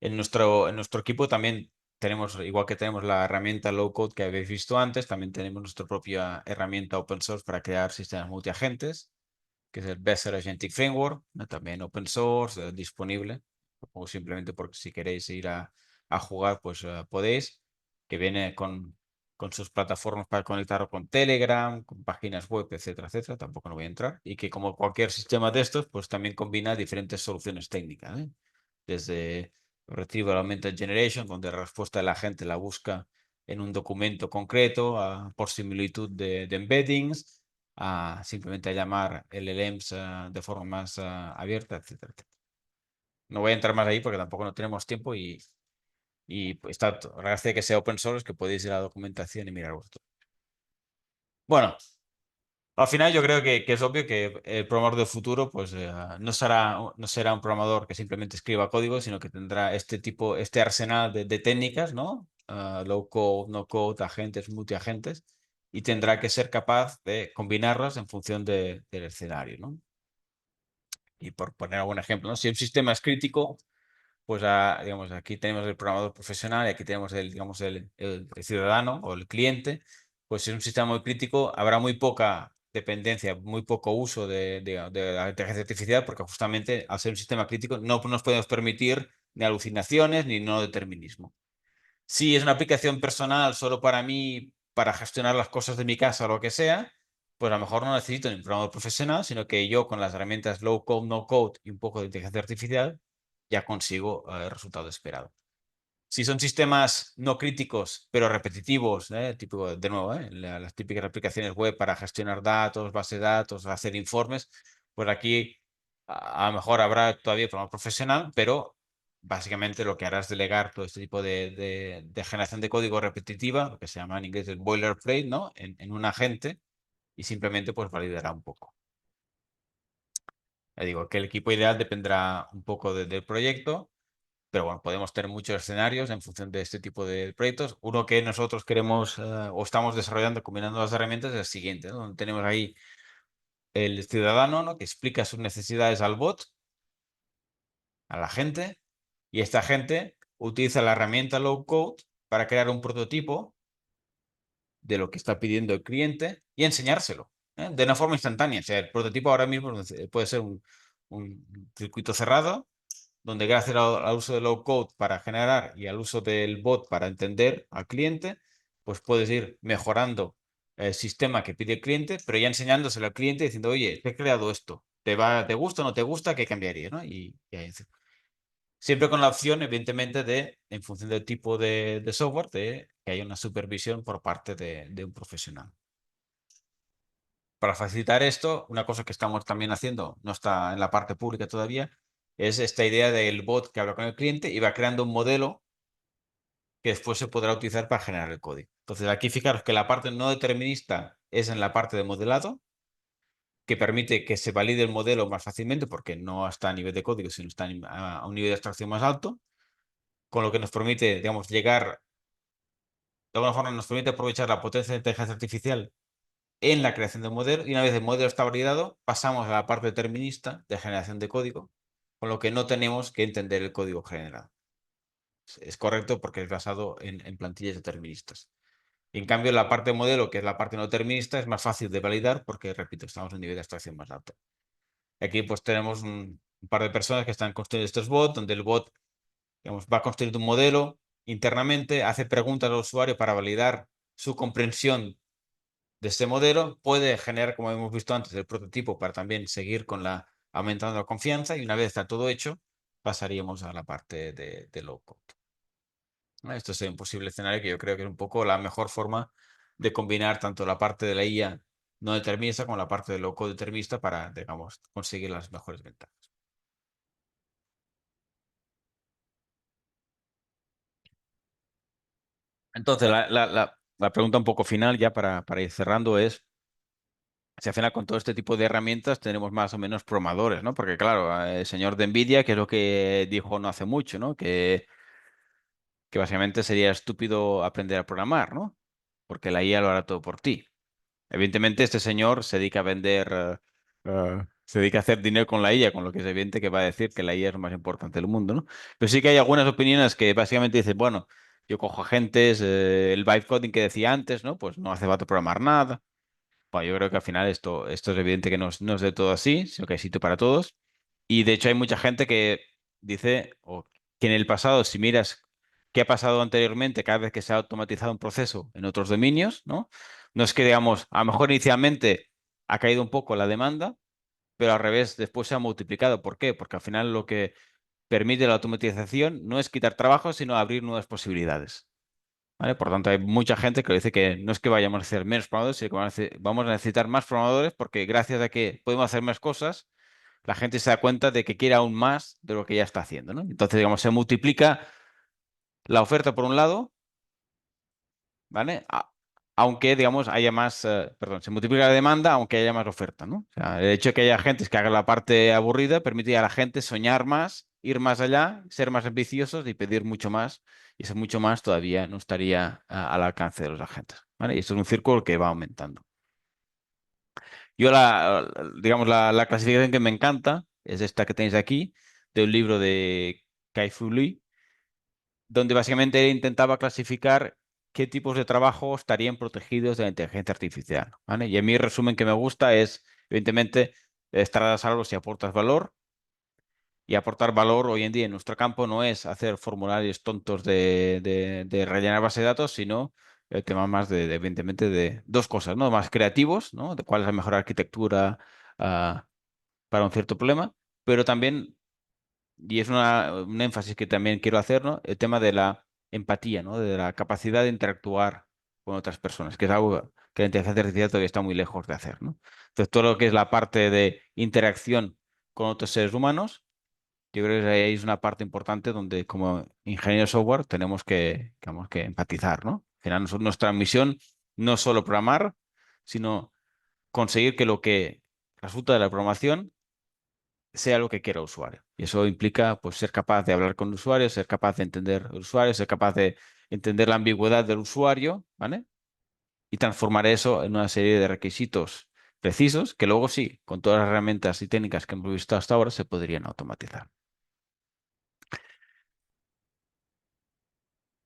En nuestro equipo también tenemos, igual que tenemos la herramienta low code que habéis visto antes, también tenemos nuestra propia herramienta open source para crear sistemas multiagentes, que es el Bezier Agentic Framework, ¿no? También open source, disponible, o simplemente porque si queréis ir a jugar, pues podéis, que viene con sus plataformas para conectar con Telegram, con páginas web, etcétera, etcétera, tampoco no voy a entrar, y que como cualquier sistema de estos, pues también combina diferentes soluciones técnicas, ¿eh? Desde Retrieval Augmented Generation, donde la respuesta de la gente la busca en un documento concreto, por similitud de embeddings, a simplemente a llamar LLMs de forma más abierta, etcétera, etcétera. No voy a entrar más ahí porque tampoco no tenemos tiempo y pues, está, gracias a que sea open source, que podéis ir a la documentación y mirar vosotros. Bueno, al final yo creo que es obvio que el programador del futuro pues no será un programador que simplemente escriba código, sino que tendrá este tipo, este arsenal de técnicas, ¿no? Low code, no code, agentes, multiagentes, y tendrá que ser capaz de combinarlas en función del escenario, ¿no? Y por poner algún ejemplo, ¿no? Si un sistema es crítico, pues digamos, aquí tenemos el programador profesional y aquí tenemos digamos, el ciudadano o el cliente, pues si es un sistema muy crítico, habrá muy poca dependencia, muy poco uso de la inteligencia artificial, porque justamente al ser un sistema crítico no nos podemos permitir ni alucinaciones ni no determinismo. Si es una aplicación personal solo para mí, para gestionar las cosas de mi casa o lo que sea, pues a lo mejor no necesito ni un programador profesional, sino que yo con las herramientas low code, no code y un poco de inteligencia artificial ya consigo el resultado esperado. Si son sistemas no críticos, pero repetitivos, tipo, de nuevo, las típicas aplicaciones web para gestionar datos, base de datos, hacer informes, pues aquí a lo mejor habrá todavía programa profesional, pero básicamente lo que hará es delegar todo este tipo de generación de código repetitiva, lo que se llama en inglés el boilerplate, ¿no? En un agente y simplemente pues validará un poco. Ya digo que el equipo ideal dependerá un poco del proyecto. Pero bueno, podemos tener muchos escenarios en función de este tipo de proyectos. Uno que nosotros queremos o estamos desarrollando combinando las herramientas es el siguiente, ¿no? Donde tenemos ahí el ciudadano, ¿no? Que explica sus necesidades al bot, a la gente, y esta gente utiliza la herramienta low code para crear un prototipo de lo que está pidiendo el cliente y enseñárselo, de una forma instantánea. O sea, el prototipo ahora mismo puede ser un circuito cerrado donde gracias al uso de low code para generar y al uso del bot para entender al cliente, pues puedes ir mejorando el sistema que pide el cliente, pero ya enseñándoselo al cliente diciendo, oye, te he creado esto, ¿te gusta o no te gusta? ¿Qué cambiaría? ¿No? Y ahí, siempre con la opción, evidentemente, en función del tipo de software, de que haya una supervisión por parte de un profesional. Para facilitar esto, una cosa que estamos también haciendo, no está en la parte pública todavía, es esta idea del bot que habla con el cliente y va creando un modelo que después se podrá utilizar para generar el código. Entonces, aquí fijaros que la parte no determinista es en la parte de modelado, que permite que se valide el modelo más fácilmente porque no está a nivel de código, sino está a un nivel de abstracción más alto, con lo que nos permite, digamos, llegar, de alguna forma nos permite aprovechar la potencia de inteligencia artificial en la creación del modelo y una vez el modelo está validado, pasamos a la parte determinista de generación de código, con lo que no tenemos que entender el código generado. Es correcto porque es basado en plantillas deterministas. En cambio, la parte modelo, que es la parte no determinista, es más fácil de validar porque, repito, estamos en un nivel de abstracción más alto. Aquí pues tenemos un par de personas que están construyendo estos bots, donde el bot, digamos, va a construir un modelo internamente, hace preguntas al usuario para validar su comprensión de este modelo, puede generar, como hemos visto antes, el prototipo para también seguir aumentando la confianza y una vez está todo hecho, pasaríamos a la parte de low code. Esto es un posible escenario que yo creo que es un poco la mejor forma de combinar tanto la parte de la IA no determinista como la parte de low code determinista para, digamos, conseguir las mejores ventajas. Entonces, la pregunta un poco final ya para ir cerrando es si al final con todo este tipo de herramientas tenemos más o menos programadores, ¿no? Porque claro, el señor de Nvidia, que es lo que dijo no hace mucho, ¿no? Que básicamente sería estúpido aprender a programar, ¿no? Porque la IA lo hará todo por ti. Evidentemente, este señor se dedica a vender, se dedica a hacer dinero con la IA, con lo que es evidente que va a decir que la IA es lo más importante del mundo, ¿no? Pero sí que hay algunas opiniones que básicamente dicen, bueno, yo cojo agentes, el vibe coding que decía antes, ¿no? Pues no hace falta programar nada. Bueno, yo creo que al final esto es evidente que no es de todo así, sino que hay sitio para todos. Y de hecho hay mucha gente que dice o que en el pasado, si miras qué ha pasado anteriormente, cada vez que se ha automatizado un proceso en otros dominios, ¿no? No es que, digamos, a lo mejor inicialmente ha caído un poco la demanda, pero al revés, después se ha multiplicado. ¿Por qué? Porque al final lo que permite la automatización no es quitar trabajo, sino abrir nuevas posibilidades. ¿Vale? Por tanto, hay mucha gente que dice que no es que vayamos a hacer menos programadores, sino que vamos a necesitar más programadores porque gracias a que podemos hacer más cosas, la gente se da cuenta de que quiere aún más de lo que ya está haciendo, ¿no? Entonces, digamos, se multiplica la oferta por un lado, ¿vale? Aunque, digamos, haya más, perdón, se multiplica la demanda aunque haya más oferta, ¿no? O sea, el hecho de que haya gente que haga la parte aburrida permite a la gente soñar más, ir más allá, ser más ambiciosos y pedir mucho más. Y ese mucho más todavía no estaría al alcance de los agentes, ¿vale? Y esto es un círculo que va aumentando. Yo digamos, la clasificación que me encanta es esta que tenéis aquí, de un libro de Kai-Fu Lee, donde básicamente él intentaba clasificar qué tipos de trabajo estarían protegidos de la inteligencia artificial, ¿vale? Y a mí el resumen que me gusta es, evidentemente, estar a salvo si aportas valor. Y aportar valor hoy en día en nuestro campo no es hacer formularios tontos de rellenar base de datos, sino el tema más evidentemente, de dos cosas, ¿no? Más creativos, ¿no? De cuál es la mejor arquitectura para un cierto problema, pero también y es un énfasis que también quiero hacer, ¿no? El tema de la empatía, ¿no? De la capacidad de interactuar con otras personas, que es algo que la inteligencia artificial todavía está muy lejos de hacer, ¿no? Entonces, todo lo que es la parte de interacción con otros seres humanos, yo creo que ahí es una parte importante donde como ingenieros de software tenemos digamos, que empatizar, ¿no? Al final, nuestra misión no es solo programar, sino conseguir que lo que resulta de la programación sea lo que quiera el usuario. Y eso implica pues, ser capaz de hablar con el usuario, ser capaz de entender al usuario, ser capaz de entender la ambigüedad del usuario, ¿vale? Y transformar eso en una serie de requisitos precisos que luego sí, con todas las herramientas y técnicas que hemos visto hasta ahora, se podrían automatizar.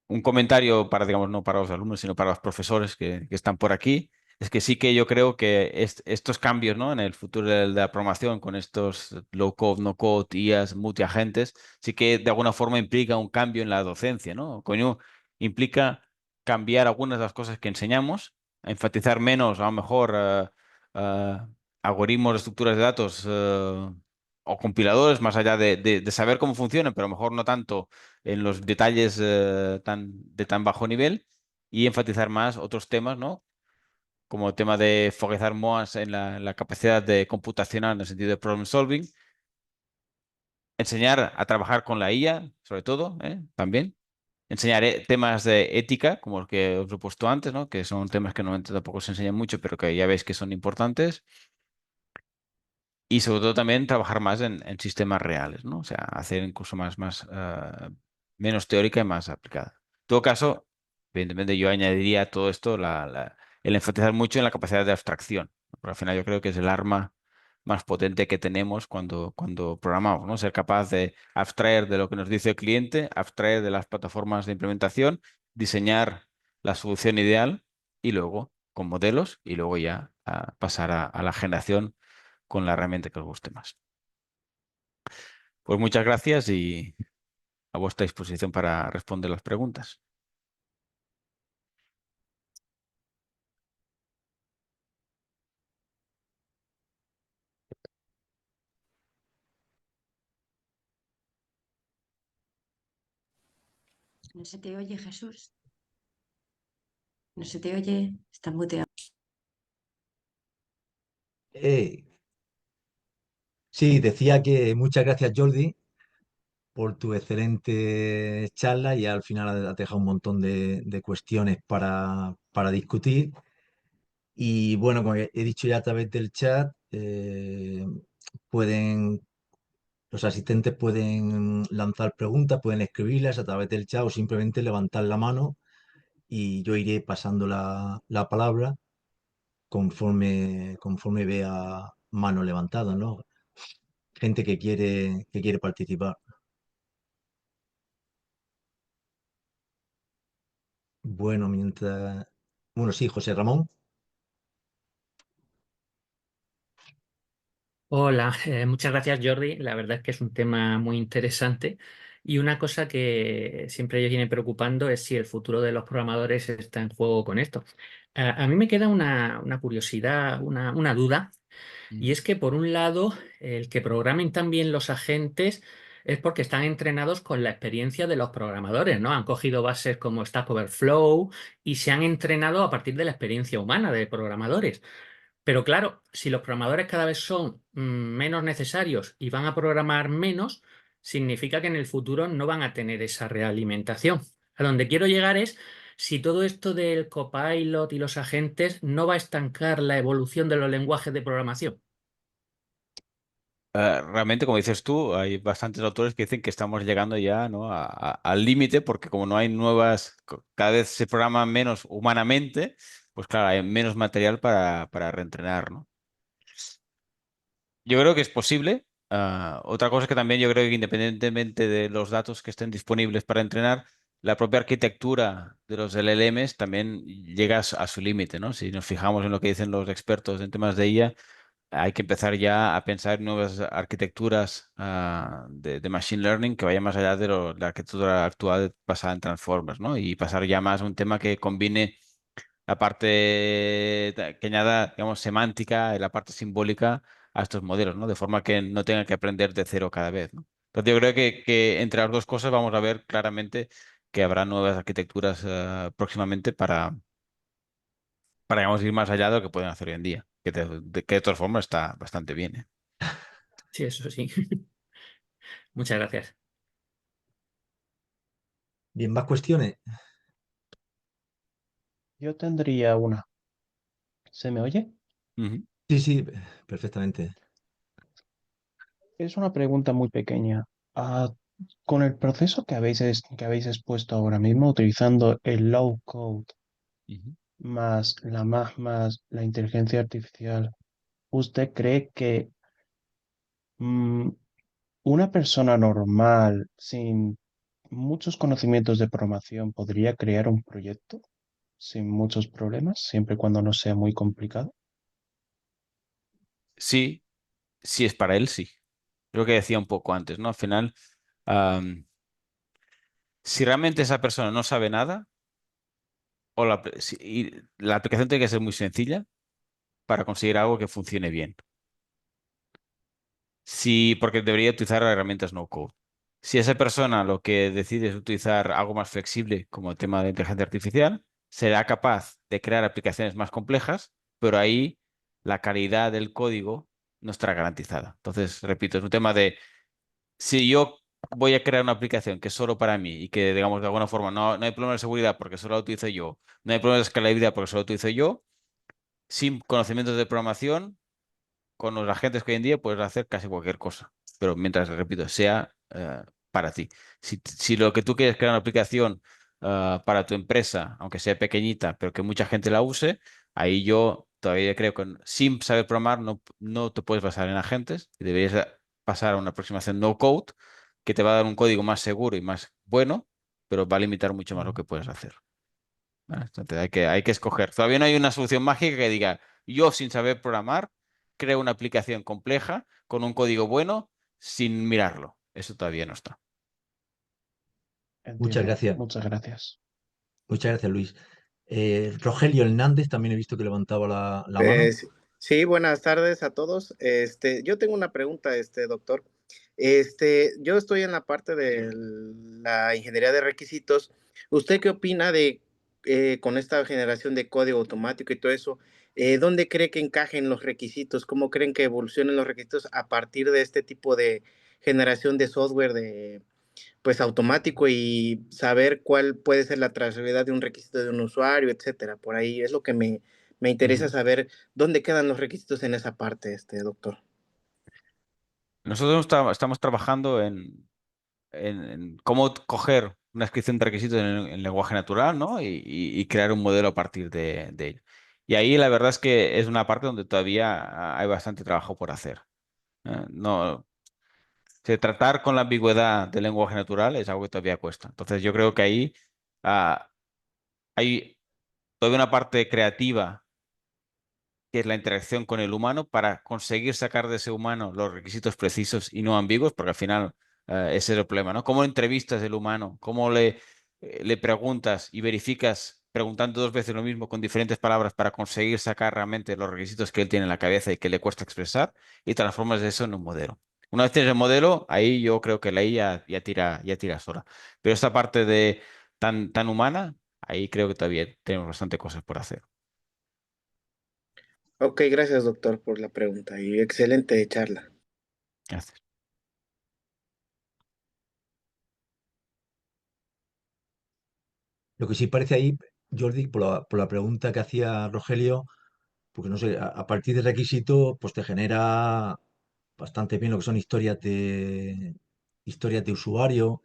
Un comentario para, digamos, no para los alumnos, sino para los profesores que están por aquí, es que sí que yo creo que estos cambios, ¿no? En el futuro de la programación, con estos low code, no code, IAs, multiagentes, sí que de alguna forma implica un cambio en la docencia, ¿no? Coño, implica cambiar algunas de las cosas que enseñamos, a enfatizar menos, a lo mejor, eh, algoritmos, estructuras de datos, o compiladores, más allá de saber cómo funcionan, pero a lo mejor no tanto en los detalles de tan bajo nivel y enfatizar más otros temas, ¿no? Como el tema de focalizar más en la capacidad de computacional en el sentido de problem solving, enseñar a trabajar con la IA, sobre todo, también. Enseñar temas de ética, como los que os he puesto antes, ¿no? Que son temas que normalmente tampoco se enseñan mucho, pero que ya veis que son importantes. Y sobre todo también trabajar más en sistemas reales, ¿no? O sea, hacer incluso menos teórica y más aplicada. En todo caso, evidentemente yo añadiría a todo esto el enfatizar mucho en la capacidad de abstracción, ¿no? Porque al final yo creo que es el arma más potente que tenemos cuando programamos, ¿no? Ser capaz de abstraer de lo que nos dice el cliente, abstraer de las plataformas de implementación, diseñar la solución ideal y luego con modelos y luego ya pasar a la generación con la herramienta que os guste más. Pues muchas gracias y a vuestra disposición para responder las preguntas. No se te oye, Jesús. No se te oye. Está muteado. Sí, decía que muchas gracias, Jordi. por tu excelente charla y al final has dejado un montón de cuestiones para discutir. Y bueno, como he dicho ya a través del chat, pueden, los asistentes pueden lanzar preguntas, pueden escribirlas a través del chat o simplemente levantar la mano y yo iré pasando la palabra conforme vea mano levantada, ¿no? Gente que quiere participar. Bueno, Bueno, sí, José Ramón. Hola, muchas gracias Jordi. La verdad es que es un tema muy interesante y una cosa que siempre viene preocupando es si el futuro de los programadores está en juego con esto. A mí me queda una curiosidad, una duda, y es Ujú. que por un lado el que programen también los agentes es porque están entrenados con la experiencia de los programadores, ¿no? Han cogido bases como Stack Overflow y se han entrenado a partir de la experiencia humana de programadores. Pero claro, si los programadores cada vez son menos necesarios y van a programar menos, significa que en el futuro no van a tener esa realimentación. A donde quiero llegar es si todo esto del copilot y los agentes no va a estancar la evolución de los lenguajes de programación. Realmente, como dices tú, hay bastantes autores que dicen que estamos llegando ya, ¿no? Al límite, porque como no hay nuevas, cada vez se programa menos humanamente, pues claro, hay menos material para reentrenar, ¿no? Yo creo que es posible. Otra cosa es que también yo creo que independientemente de los datos que estén disponibles para entrenar, la propia arquitectura de los LLMs también llega a su límite, ¿no? Si nos fijamos en lo que dicen los expertos en temas de IA, hay que empezar ya a pensar en nuevas arquitecturas de machine learning que vayan más allá de la arquitectura actual basada en transformers, ¿no? Y pasar ya más a un tema que combine la parte que añada, digamos, semántica y la parte simbólica a estos modelos, ¿no? De forma que no tengan que aprender de cero cada vez, ¿no? Entonces yo creo que entre las dos cosas vamos a ver claramente que habrá nuevas arquitecturas próximamente para, digamos, ir más allá de lo que pueden hacer hoy en día, que de todas formas está bastante bien, ¿eh? Sí, eso sí. Muchas gracias. Bien, más cuestiones. Yo tendría una. ¿Se me oye? Ujú, Sí, sí, perfectamente. Es una pregunta muy pequeña. Ah, con el proceso que habéis expuesto ahora mismo, utilizando el low code ujú. más la inteligencia artificial, ¿usted cree que mm, una persona normal, sin muchos conocimientos de programación, podría crear un proyecto sin muchos problemas, siempre y cuando no sea muy complicado? Sí, sí es para él, sí. Lo que decía un poco antes, ¿no? Al final, am, si realmente esa persona no sabe nada, y la aplicación tiene que ser muy sencilla para conseguir algo que funcione bien. Sí, porque debería utilizar herramientas no code. Si esa persona lo que decide es utilizar algo más flexible, como el tema de inteligencia artificial, será capaz de crear aplicaciones más complejas, pero ahí la calidad del código no estará garantizada. Entonces, repito, es un tema de si yo voy a crear una aplicación que es solo para mí y que, digamos, de alguna forma no hay problema de seguridad porque solo la utilizo yo, no hay problema de escalabilidad porque solo la utilizo yo, sin conocimientos de programación con los agentes que hoy en día puedes hacer casi cualquier cosa, pero mientras, repito, sea para ti. Si lo que tú quieres es crear una aplicación para tu empresa, aunque sea pequeñita, pero que mucha gente la use, ahí yo todavía creo que sin saber programar no te puedes basar en agentes y deberías pasar a una aproximación no code que te va a dar un código más seguro y más bueno, pero va a limitar mucho más lo que puedes hacer. ¿Vale? Entonces hay que escoger. Todavía no hay una solución mágica que diga, yo sin saber programar, creo una aplicación compleja con un código bueno sin mirarlo. Eso todavía no está. Muchas Entiendo. gracias. Muchas gracias. Muchas gracias, Luis. Rogelio Hernández, también he visto que levantaba la mano. Sí, sí, buenas tardes a todos. Yo tengo una pregunta, doctor. Yo estoy en la parte de la ingeniería de requisitos. ¿Usted qué opina de con esta generación de código automático y todo eso? ¿Dónde cree que encajen los requisitos? ¿Cómo creen que evolucionen los requisitos a partir de este tipo de generación de software pues automático y saber cuál puede ser la trazabilidad de un requisito de un usuario, etcétera. Por ahí es lo que me interesa Ujú. saber dónde quedan los requisitos en esa parte, doctor. Nosotros estamos trabajando en cómo coger una descripción de requisitos en lenguaje natural, ¿no? Y crear un modelo a partir de ello. Y ahí la verdad es que es una parte donde todavía hay bastante trabajo por hacer. No, tratar con la ambigüedad del lenguaje natural es algo que todavía cuesta. Entonces yo creo que ahí ah, hay todavía una parte creativa que es la interacción con el humano para conseguir sacar de ese humano los requisitos precisos y no ambiguos, porque al final ese es el problema, ¿no? ¿Cómo entrevistas al humano? ¿Cómo le preguntas y verificas preguntando dos veces lo mismo con diferentes palabras para conseguir sacar realmente los requisitos que él tiene en la cabeza y que le cuesta expresar y transformas eso en un modelo? Una vez tienes el modelo, ahí yo creo que la IA ya tira sola. Pero esta parte de tan humana, ahí creo que todavía tenemos bastante cosas por hacer. Ok, gracias, doctor, por la pregunta y excelente charla. Gracias. Lo que sí parece ahí, Jordi, por la pregunta que hacía Rogelio, porque no sé, a partir de requisito, pues te genera bastante bien lo que son historias de usuario,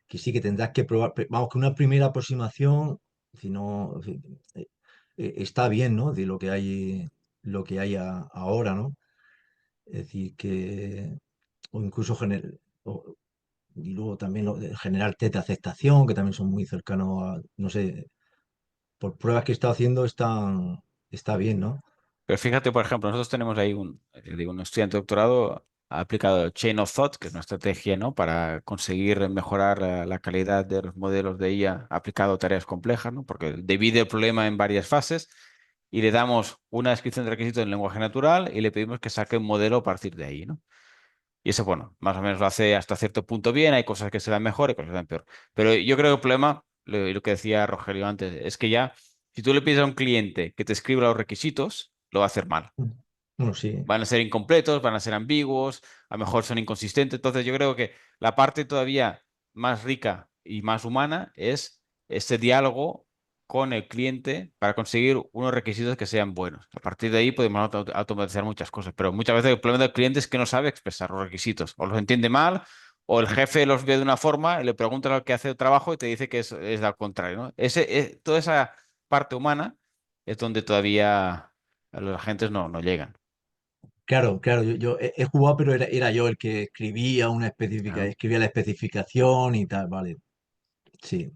que sí que tendrás que probar. Vamos, que una primera aproximación, si no, en fin, está bien, ¿no? De lo que hay ahora, ¿no? Es decir, que, o incluso y luego también generar test de aceptación, que también son muy cercanos a, no sé, por pruebas que he estado haciendo está bien, ¿no? Pero fíjate, por ejemplo, nosotros tenemos ahí un estudiante de doctorado ha aplicado Chain of Thought, que es una estrategia, ¿no? Para conseguir mejorar la calidad de los modelos de IA aplicado a tareas complejas, ¿no? Porque divide el problema en varias fases y le damos una descripción de requisitos en lenguaje natural y le pedimos que saque un modelo a partir de ahí, ¿no? Y eso, bueno, más o menos lo hace hasta cierto punto bien, hay cosas que se dan mejor y cosas que se dan peor. Pero yo creo que el problema, lo que decía Rogelio antes, es que ya, si tú le pides a un cliente que te escriba los requisitos, lo va a hacer mal. Bueno, sí, Van a ser incompletos, van a ser ambiguos, a lo mejor son inconsistentes. Entonces yo creo que la parte todavía más rica y más humana es este diálogo con el cliente para conseguir unos requisitos que sean buenos. A partir de ahí podemos automatizar muchas cosas, pero muchas veces el problema del cliente es que no sabe expresar los requisitos, o los entiende mal, o el jefe los ve de una forma y le pregunta al que hace el trabajo y te dice que es al contrario, ¿no? Toda esa parte humana es donde todavía los agentes no llegan. claro, claro, yo he jugado, pero era yo el que escribía Claro. escribía la especificación y tal, vale, sí.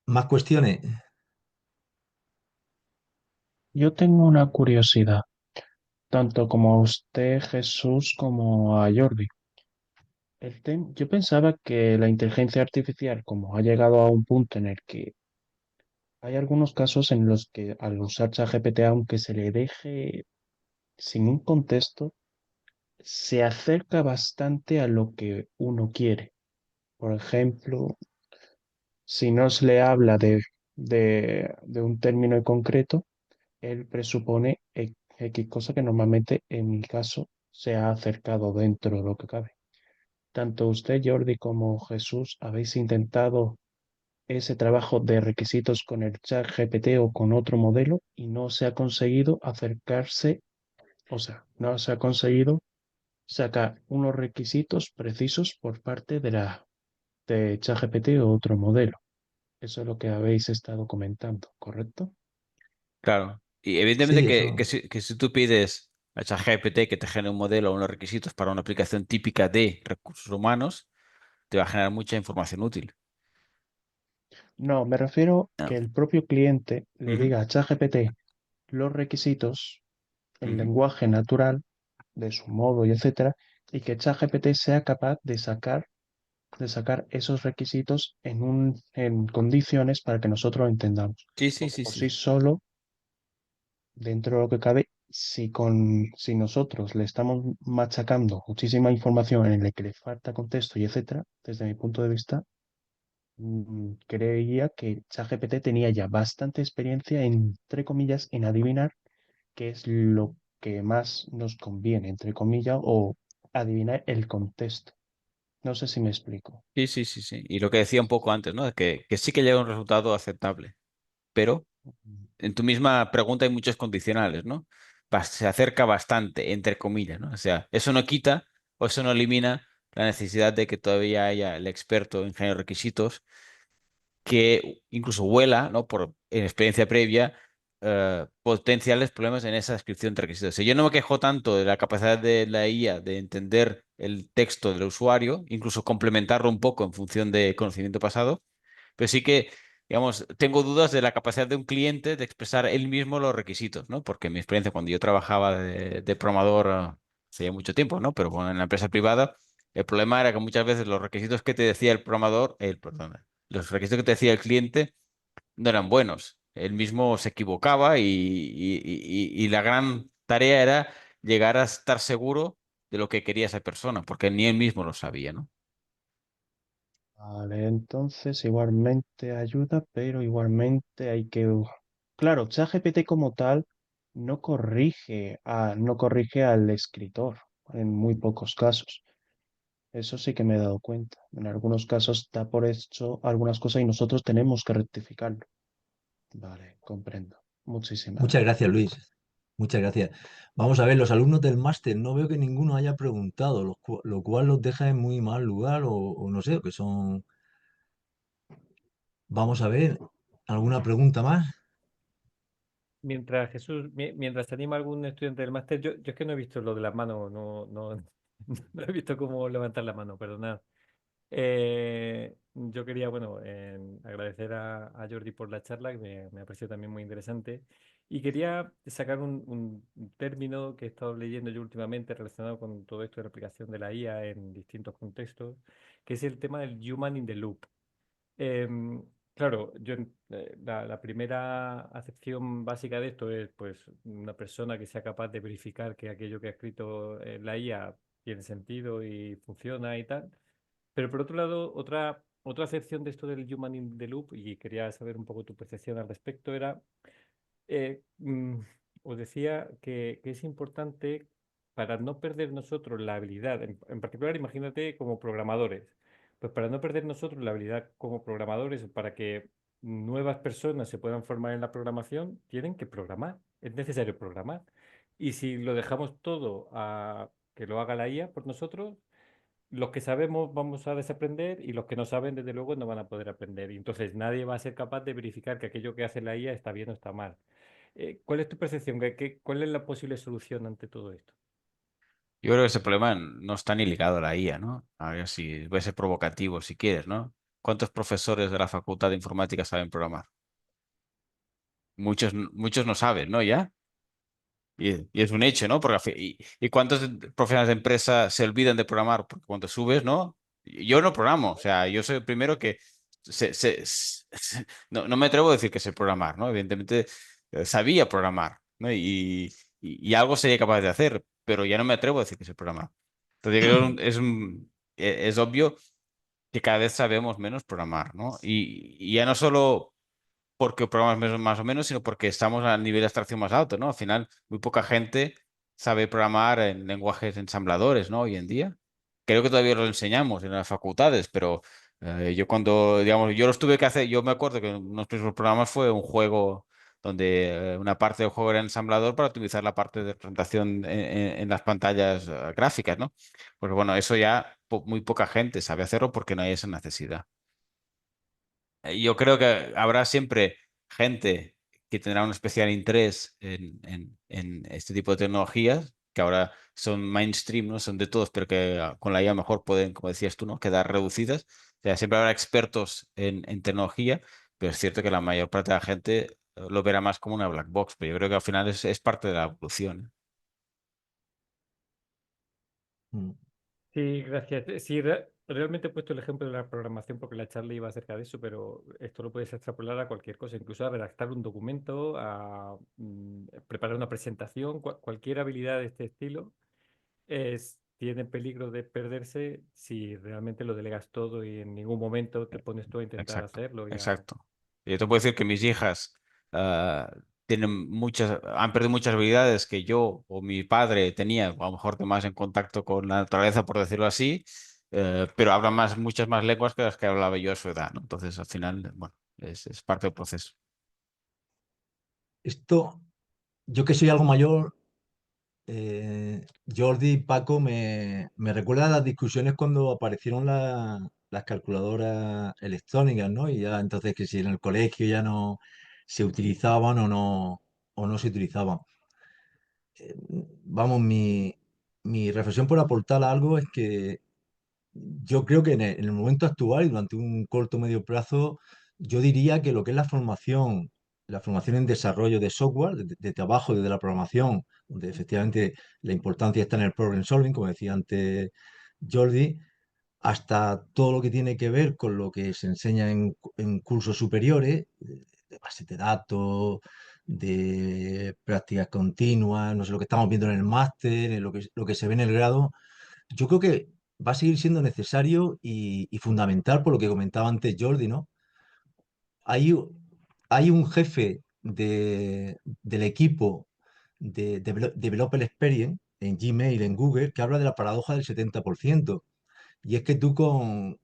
¿Más cuestiones? Yo tengo una curiosidad, tanto como a usted, Jesús, como a Jordi. Yo pensaba que la inteligencia artificial, como ha llegado a un punto en el que hay algunos casos en los que al usar ChatGPT, aunque se le deje sin un contexto, se acerca bastante a lo que uno quiere. Por ejemplo, si no se le habla de un término en concreto, él presupone X cosa que normalmente en mi caso se ha acercado dentro de lo que cabe. Tanto usted, Jordi, como Jesús, habéis intentado ese trabajo de requisitos con el chat GPT o con otro modelo y no se ha conseguido acercarse, o sea, no se ha conseguido sacar unos requisitos precisos por parte de ChatGPT o otro modelo. Eso es lo que habéis estado comentando, ¿correcto? Claro. Y evidentemente Sí, eso. que si tú pides a ChatGPT que te genere un modelo o unos requisitos para una aplicación típica de recursos humanos, te va a generar mucha información útil. No, me refiero Ah, que el propio cliente le ujú, diga a ChatGPT los requisitos en ujú. lenguaje natural, de su modo y etcétera, y que ChatGPT sea capaz de sacar esos requisitos en condiciones para que nosotros lo entendamos. Sí, sí, Porque sí, por sí sí. solo, dentro de lo que cabe, si nosotros le estamos machacando muchísima información en la que le falta contexto y etcétera, desde mi punto de vista, creía que ChatGPT tenía ya bastante experiencia, entre comillas, en adivinar qué es lo que más nos conviene, entre comillas, o adivina el contexto. No sé si me explico. Sí, sí, sí, sí. Y lo que decía un poco antes, ¿no? Que sí que llega a un resultado aceptable, pero en tu misma pregunta hay muchos condicionales, ¿no? Se acerca bastante, entre comillas, ¿no? O sea, eso no quita o eso no elimina la necesidad de que todavía haya el experto en generar requisitos que incluso huela, ¿no? Por en experiencia previa, potenciales problemas en esa descripción de requisitos. Si yo no me quejo tanto de la capacidad de la IA de entender el texto del usuario, incluso complementarlo un poco en función de conocimiento pasado, pero sí que, digamos, tengo dudas de la capacidad de un cliente de expresar él mismo los requisitos, ¿no? Porque en mi experiencia, cuando yo trabajaba de programador, hace ya mucho tiempo, ¿no? Pero bueno, en la empresa privada, el problema era que muchas veces los requisitos que te decía el programador, perdón, los requisitos que te decía el cliente no eran buenos. Él mismo se equivocaba y la gran tarea era llegar a estar seguro de lo que quería esa persona, porque ni él mismo lo sabía, ¿no? Vale, entonces igualmente ayuda, pero igualmente hay que... Claro, ChatGPT como tal no corrige al escritor en muy pocos casos. Eso sí que me he dado cuenta. En algunos casos da por hecho algunas cosas y nosotros tenemos que rectificarlo. Vale, comprendo. Muchísimas Muchas gracias. gracias, Luis. Muchas gracias. Vamos a ver, los alumnos del máster, no veo que ninguno haya preguntado, lo cual los deja en muy mal lugar o no sé, que son... Vamos a ver, ¿alguna pregunta más? Mientras Jesús, mientras se anima algún estudiante del máster, yo es que no he visto lo de las manos, no he visto cómo levantar la mano, perdonad. Yo quería, bueno, agradecer a Jordi por la charla, que me ha parecido también muy interesante. Y quería sacar un término que he estado leyendo yo últimamente relacionado con todo esto de la aplicación de la IA en distintos contextos, que es el tema del human in the loop. Claro, la primera acepción básica de esto es pues una persona que sea capaz de verificar que aquello que ha escrito la IA tiene sentido y funciona y tal. Pero por otro lado, otra acepción de esto del human in the loop, y quería saber un poco tu percepción al respecto, era eh, mm, os decía que es importante para no perder nosotros la habilidad, en particular imagínate como programadores, pues para no perder nosotros la habilidad como programadores, para que nuevas personas se puedan formar en la programación, tienen que programar, es necesario programar. Y si lo dejamos todo a que lo haga la IA por nosotros, los que sabemos vamos a desaprender y los que no saben, desde luego, no van a poder aprender. Y entonces nadie va a ser capaz de verificar que aquello que hace la IA está bien o está mal. ¿Cuál es tu percepción? ¿Cuál es la posible solución ante todo esto? Yo creo que ese problema no está ni ligado a la IA, ¿no? A ver si voy a ser provocativo si quieres, ¿no? ¿Cuántos profesores de la Facultad de Informática saben programar? Muchos, muchos no saben, ¿no? ¿Ya? Y es un hecho, ¿no? Porque, y cuántos profesionales de empresa se olvidan de programar? Porque cuando subes, ¿no? Yo no programo, o sea, yo soy el primero que no me atrevo a decir que sé programar, ¿no? Evidentemente sabía programar, ¿no? Y algo sería capaz de hacer, pero ya no me atrevo a decir que sé programar. Entonces, yo creo que es obvio que cada vez sabemos menos programar, ¿no? Y ya no solo porque programas más o menos, sino porque estamos al nivel de abstracción más alto, ¿no? Al final, muy poca gente sabe programar en lenguajes ensambladores, ¿no? Hoy en día. Creo que todavía lo enseñamos en las facultades, pero yo cuando, digamos, yo los tuve que hacer, yo me acuerdo que uno de los primeros programas fue un juego donde una parte del juego era ensamblador para utilizar la parte de representación en las pantallas gráficas, ¿no? Porque bueno, eso ya muy poca gente sabe hacerlo porque no hay esa necesidad. Yo creo que habrá siempre gente que tendrá un especial interés en este tipo de tecnologías, que ahora son mainstream, ¿no? Son de todos, pero que con la IA mejor pueden, como decías tú, ¿no? Quedar reducidas. O sea, siempre habrá expertos en tecnología, pero es cierto que la mayor parte de la gente lo verá más como una black box, pero yo creo que al final es parte de la evolución. Mm. Sí, gracias. Sí, realmente he puesto el ejemplo de la programación porque la charla iba acerca de eso, pero esto lo puedes extrapolar a cualquier cosa, incluso a redactar un documento, a preparar una presentación, cualquier habilidad de este estilo tiene peligro de perderse si realmente lo delegas todo y en ningún momento te pones tú a intentar Exacto, hacerlo. exacto. Yo te puedo decir que mis hijas han perdido muchas habilidades que yo o mi padre tenía, a lo mejor de más en contacto con la naturaleza, por decirlo así, pero hablan muchas más lenguas que las que hablaba yo a su edad, ¿no? Entonces, al final, bueno, es parte del proceso. Esto, yo que soy algo mayor, Jordi y Paco me recuerdan las discusiones cuando aparecieron las calculadoras electrónicas, ¿no? Y ya entonces que si en el colegio ya no se utilizaban o no se utilizaban. Vamos, mi reflexión por aportar algo es que yo creo que en el momento actual y durante un corto o medio plazo, yo diría que lo que es la formación en desarrollo de software, de trabajo desde la programación, donde efectivamente la importancia está en el problem solving, como decía antes Jordi, hasta todo lo que tiene que ver con lo que se enseña en cursos superiores, de bases de datos, de prácticas continuas, no sé, lo que estamos viendo en el máster, en lo que se ve en el grado, yo creo que va a seguir siendo necesario y fundamental por lo que comentaba antes Jordi, ¿no? Hay, hay un jefe del equipo de Developer Experience en Gmail, en Google, que habla de la paradoja del 70%. Y es que tú con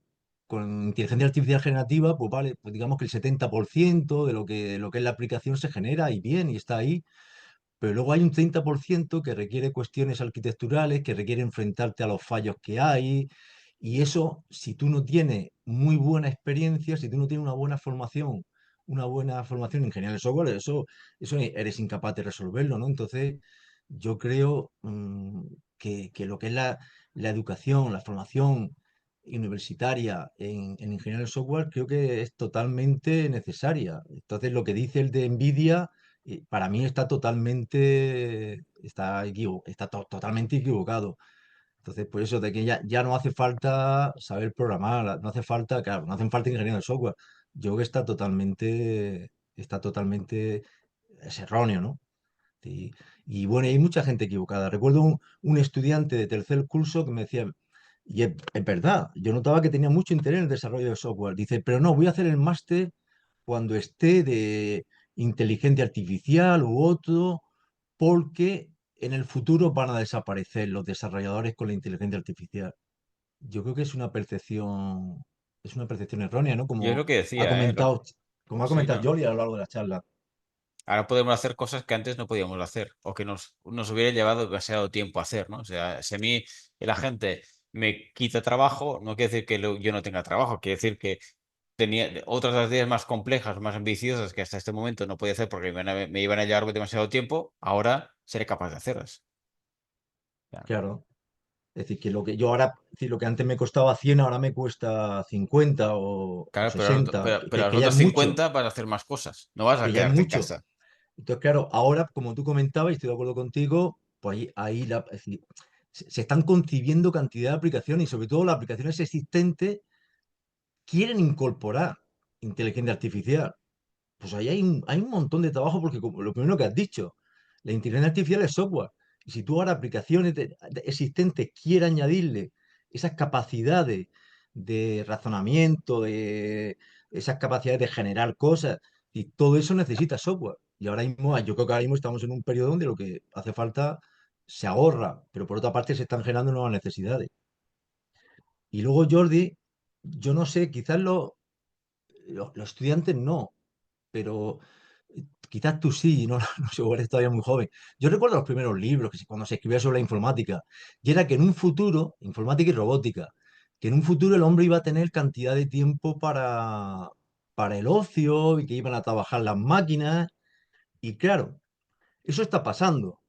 inteligencia artificial generativa, pues vale, pues digamos que el 70% de lo que es la aplicación se genera y bien, y está ahí, pero luego hay un 30% que requiere cuestiones arquitecturales, que requiere enfrentarte a los fallos que hay, y eso, si tú no tienes muy buena experiencia, si tú no tienes una buena formación en ingeniería de software, eso eres incapaz de resolverlo, ¿no? Entonces, yo creo que lo que es la educación, la formación universitaria en ingeniería de software, creo que es totalmente necesaria. Entonces, lo que dice el de NVIDIA para mí está totalmente equivocado. Entonces, por eso de que ya no hace falta saber programar, no hace falta, claro, no hacen falta ingeniería de software. Yo creo que está totalmente, es erróneo, ¿no? Y bueno, y hay mucha gente equivocada. Recuerdo un estudiante de tercer curso que me decía, y es verdad, yo notaba que tenía mucho interés en el desarrollo de software. Dice, pero no, voy a hacer el máster cuando esté de inteligencia artificial u otro, porque en el futuro van a desaparecer los desarrolladores con la inteligencia artificial. Yo creo que es una percepción errónea, ¿no? Yo es lo que Ha decía, ¿eh? comentado, como ha Sí, comentado no. Jordi a lo largo de la charla. Ahora podemos hacer cosas que antes no podíamos hacer o que nos hubiera llevado demasiado tiempo hacer, ¿no? O sea, si a mí la gente me quita trabajo, no quiere decir que yo no tenga trabajo, quiere decir que tenía otras ideas más complejas, más ambiciosas que hasta este momento no podía hacer porque me iban a llevar demasiado tiempo, ahora seré capaz de hacerlas. Ya. Claro. Es decir, que lo que yo ahora, es decir, lo que antes me costaba 100 ahora me cuesta 50 o Claro, 60, pero a los que ya es otros mucho, 50 vas a hacer más cosas, no vas a que ya es quedarte en mucho. casa. Entonces, claro, ahora, como tú comentabas, y estoy de acuerdo contigo, pues es decir, se están concibiendo cantidad de aplicaciones y sobre todo las aplicaciones existentes quieren incorporar inteligencia artificial. Pues ahí hay un montón de trabajo porque como lo primero que has dicho, la inteligencia artificial es software. Y si tú ahora aplicaciones existentes quieres añadirle esas capacidades de razonamiento, de esas capacidades de generar cosas, y todo eso necesita software. Y ahora mismo, yo creo que ahora mismo estamos en un periodo donde lo que hace falta se ahorra, pero por otra parte se están generando nuevas necesidades. Y luego, Jordi, yo no sé, quizás los estudiantes no, pero quizás tú sí, no, no sé, eres todavía muy joven. Yo recuerdo los primeros libros, cuando se escribía sobre la informática, y era que en un futuro, informática y robótica, que en un futuro el hombre iba a tener cantidad de tiempo para el ocio y que iban a trabajar las máquinas. Y claro, eso está pasando,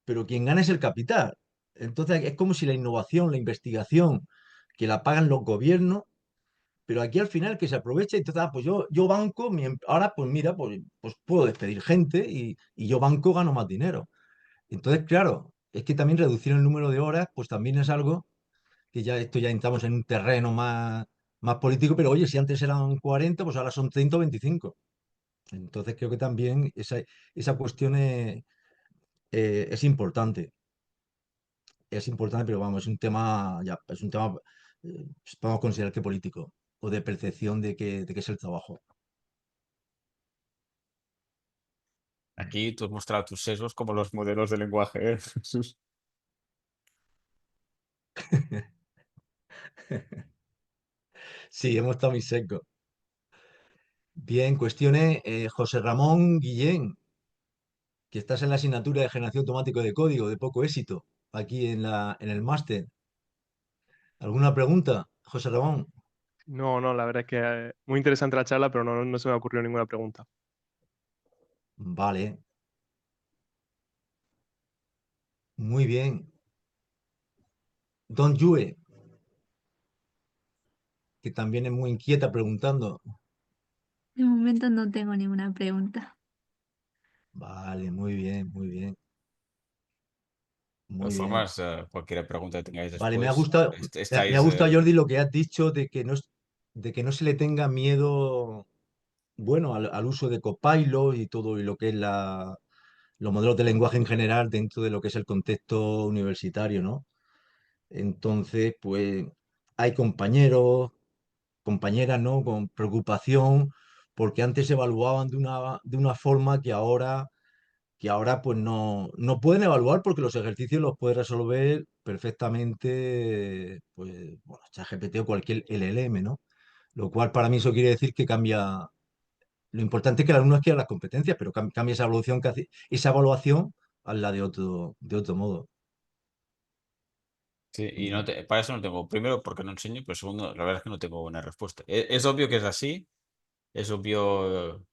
pero quien gana es el capital. Entonces es como si la innovación, la investigación, que la pagan los gobiernos, pero aquí al final que se aprovecha y entonces, pues yo banco, ahora pues mira, pues puedo despedir gente y yo banco gano más dinero. Entonces, claro, es que también reducir el número de horas, pues también es algo que ya esto ya entramos en un terreno más político, pero oye, si antes eran 40 pues ahora son 30 o 25. Entonces creo que también esa cuestión es importante. Es importante, pero vamos, es un tema, podemos considerar que político o de percepción de que es el trabajo. Aquí tú has mostrado tus sesgos como los modelos de lenguaje, ¿eh? Jesús. Sí, hemos estado muy secos. Bien, cuestiones. José Ramón Guillén, que estás en la asignatura de generación automática de código de poco éxito, aquí en el máster. ¿Alguna pregunta, José Ramón? No, la verdad es que muy interesante la charla, pero no se me ha ocurrido ninguna pregunta. Vale, muy bien. Don Yue, que también es muy inquieta preguntando. De momento no tengo ninguna pregunta. Vale, muy bien, muy bien, De muy todas bien. formas, cualquier pregunta que tengáis Vale, después, me ha estáis... gustado, Jordi, lo que has dicho de que no se le tenga miedo, bueno, al uso de Copilot y todo y lo que es los modelos de lenguaje en general dentro de lo que es el contexto universitario, ¿no? Entonces, pues hay compañeros, compañeras, ¿no? Con preocupación, porque antes se evaluaban de una forma que ahora pues no pueden evaluar porque los ejercicios los puede resolver perfectamente, pues, bueno, ChatGPT o cualquier LLM, ¿no? Lo cual para mí eso quiere decir que cambia. Lo importante es que el alumno adquiera las competencias, pero cambia esa evaluación que hace, esa evaluación a la de otro modo. Sí, y para eso no tengo, primero porque no enseño, pero segundo, la verdad es que no tengo buena respuesta. Es obvio que es así, es obvio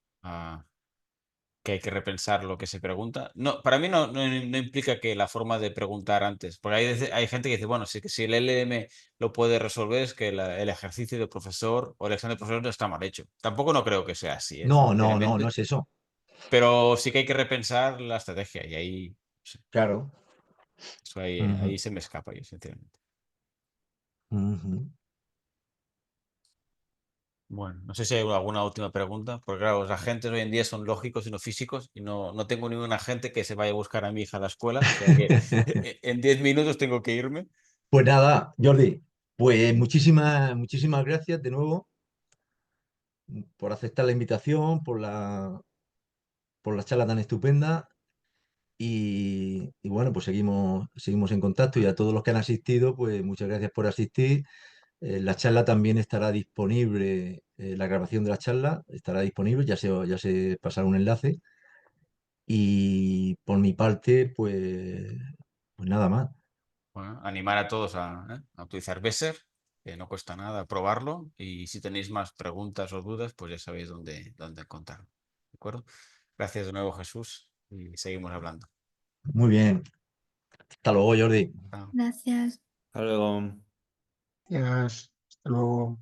que hay que repensar lo que se pregunta. No, para mí no implica que la forma de preguntar antes, porque hay gente que dice, bueno, sí que si el LM lo puede resolver es que el ejercicio del profesor o el examen del profesor no está mal hecho. Tampoco no creo que sea así, No sinceramente, es eso. pero sí que hay que repensar la estrategia y ahí, no sé, Claro. eso ahí, Ujú, ahí se me escapa yo, sinceramente. ujú. Bueno, no sé si hay alguna última pregunta, porque claro, los agentes hoy en día son lógicos y no físicos, y no tengo ningún agente que se vaya a buscar a mi hija a la escuela, o sea que en 10 minutos tengo que irme. Pues nada, Jordi, pues muchísimas gracias de nuevo por aceptar la invitación, por la charla tan estupenda. Y bueno, pues seguimos en contacto y a todos los que han asistido, pues muchas gracias por asistir. La charla también estará disponible, la grabación de la charla estará disponible, ya se pasará un enlace. Y por mi parte, pues nada más. Bueno, animar a todos a utilizar Besser, que no cuesta nada probarlo, y si tenéis más preguntas o dudas, pues ya sabéis dónde encontrarlo. ¿De acuerdo? Gracias de nuevo, Jesús, y seguimos hablando. Muy bien. Hasta luego, Jordi. Chao. Gracias. Hasta luego. Gracias. Hasta luego.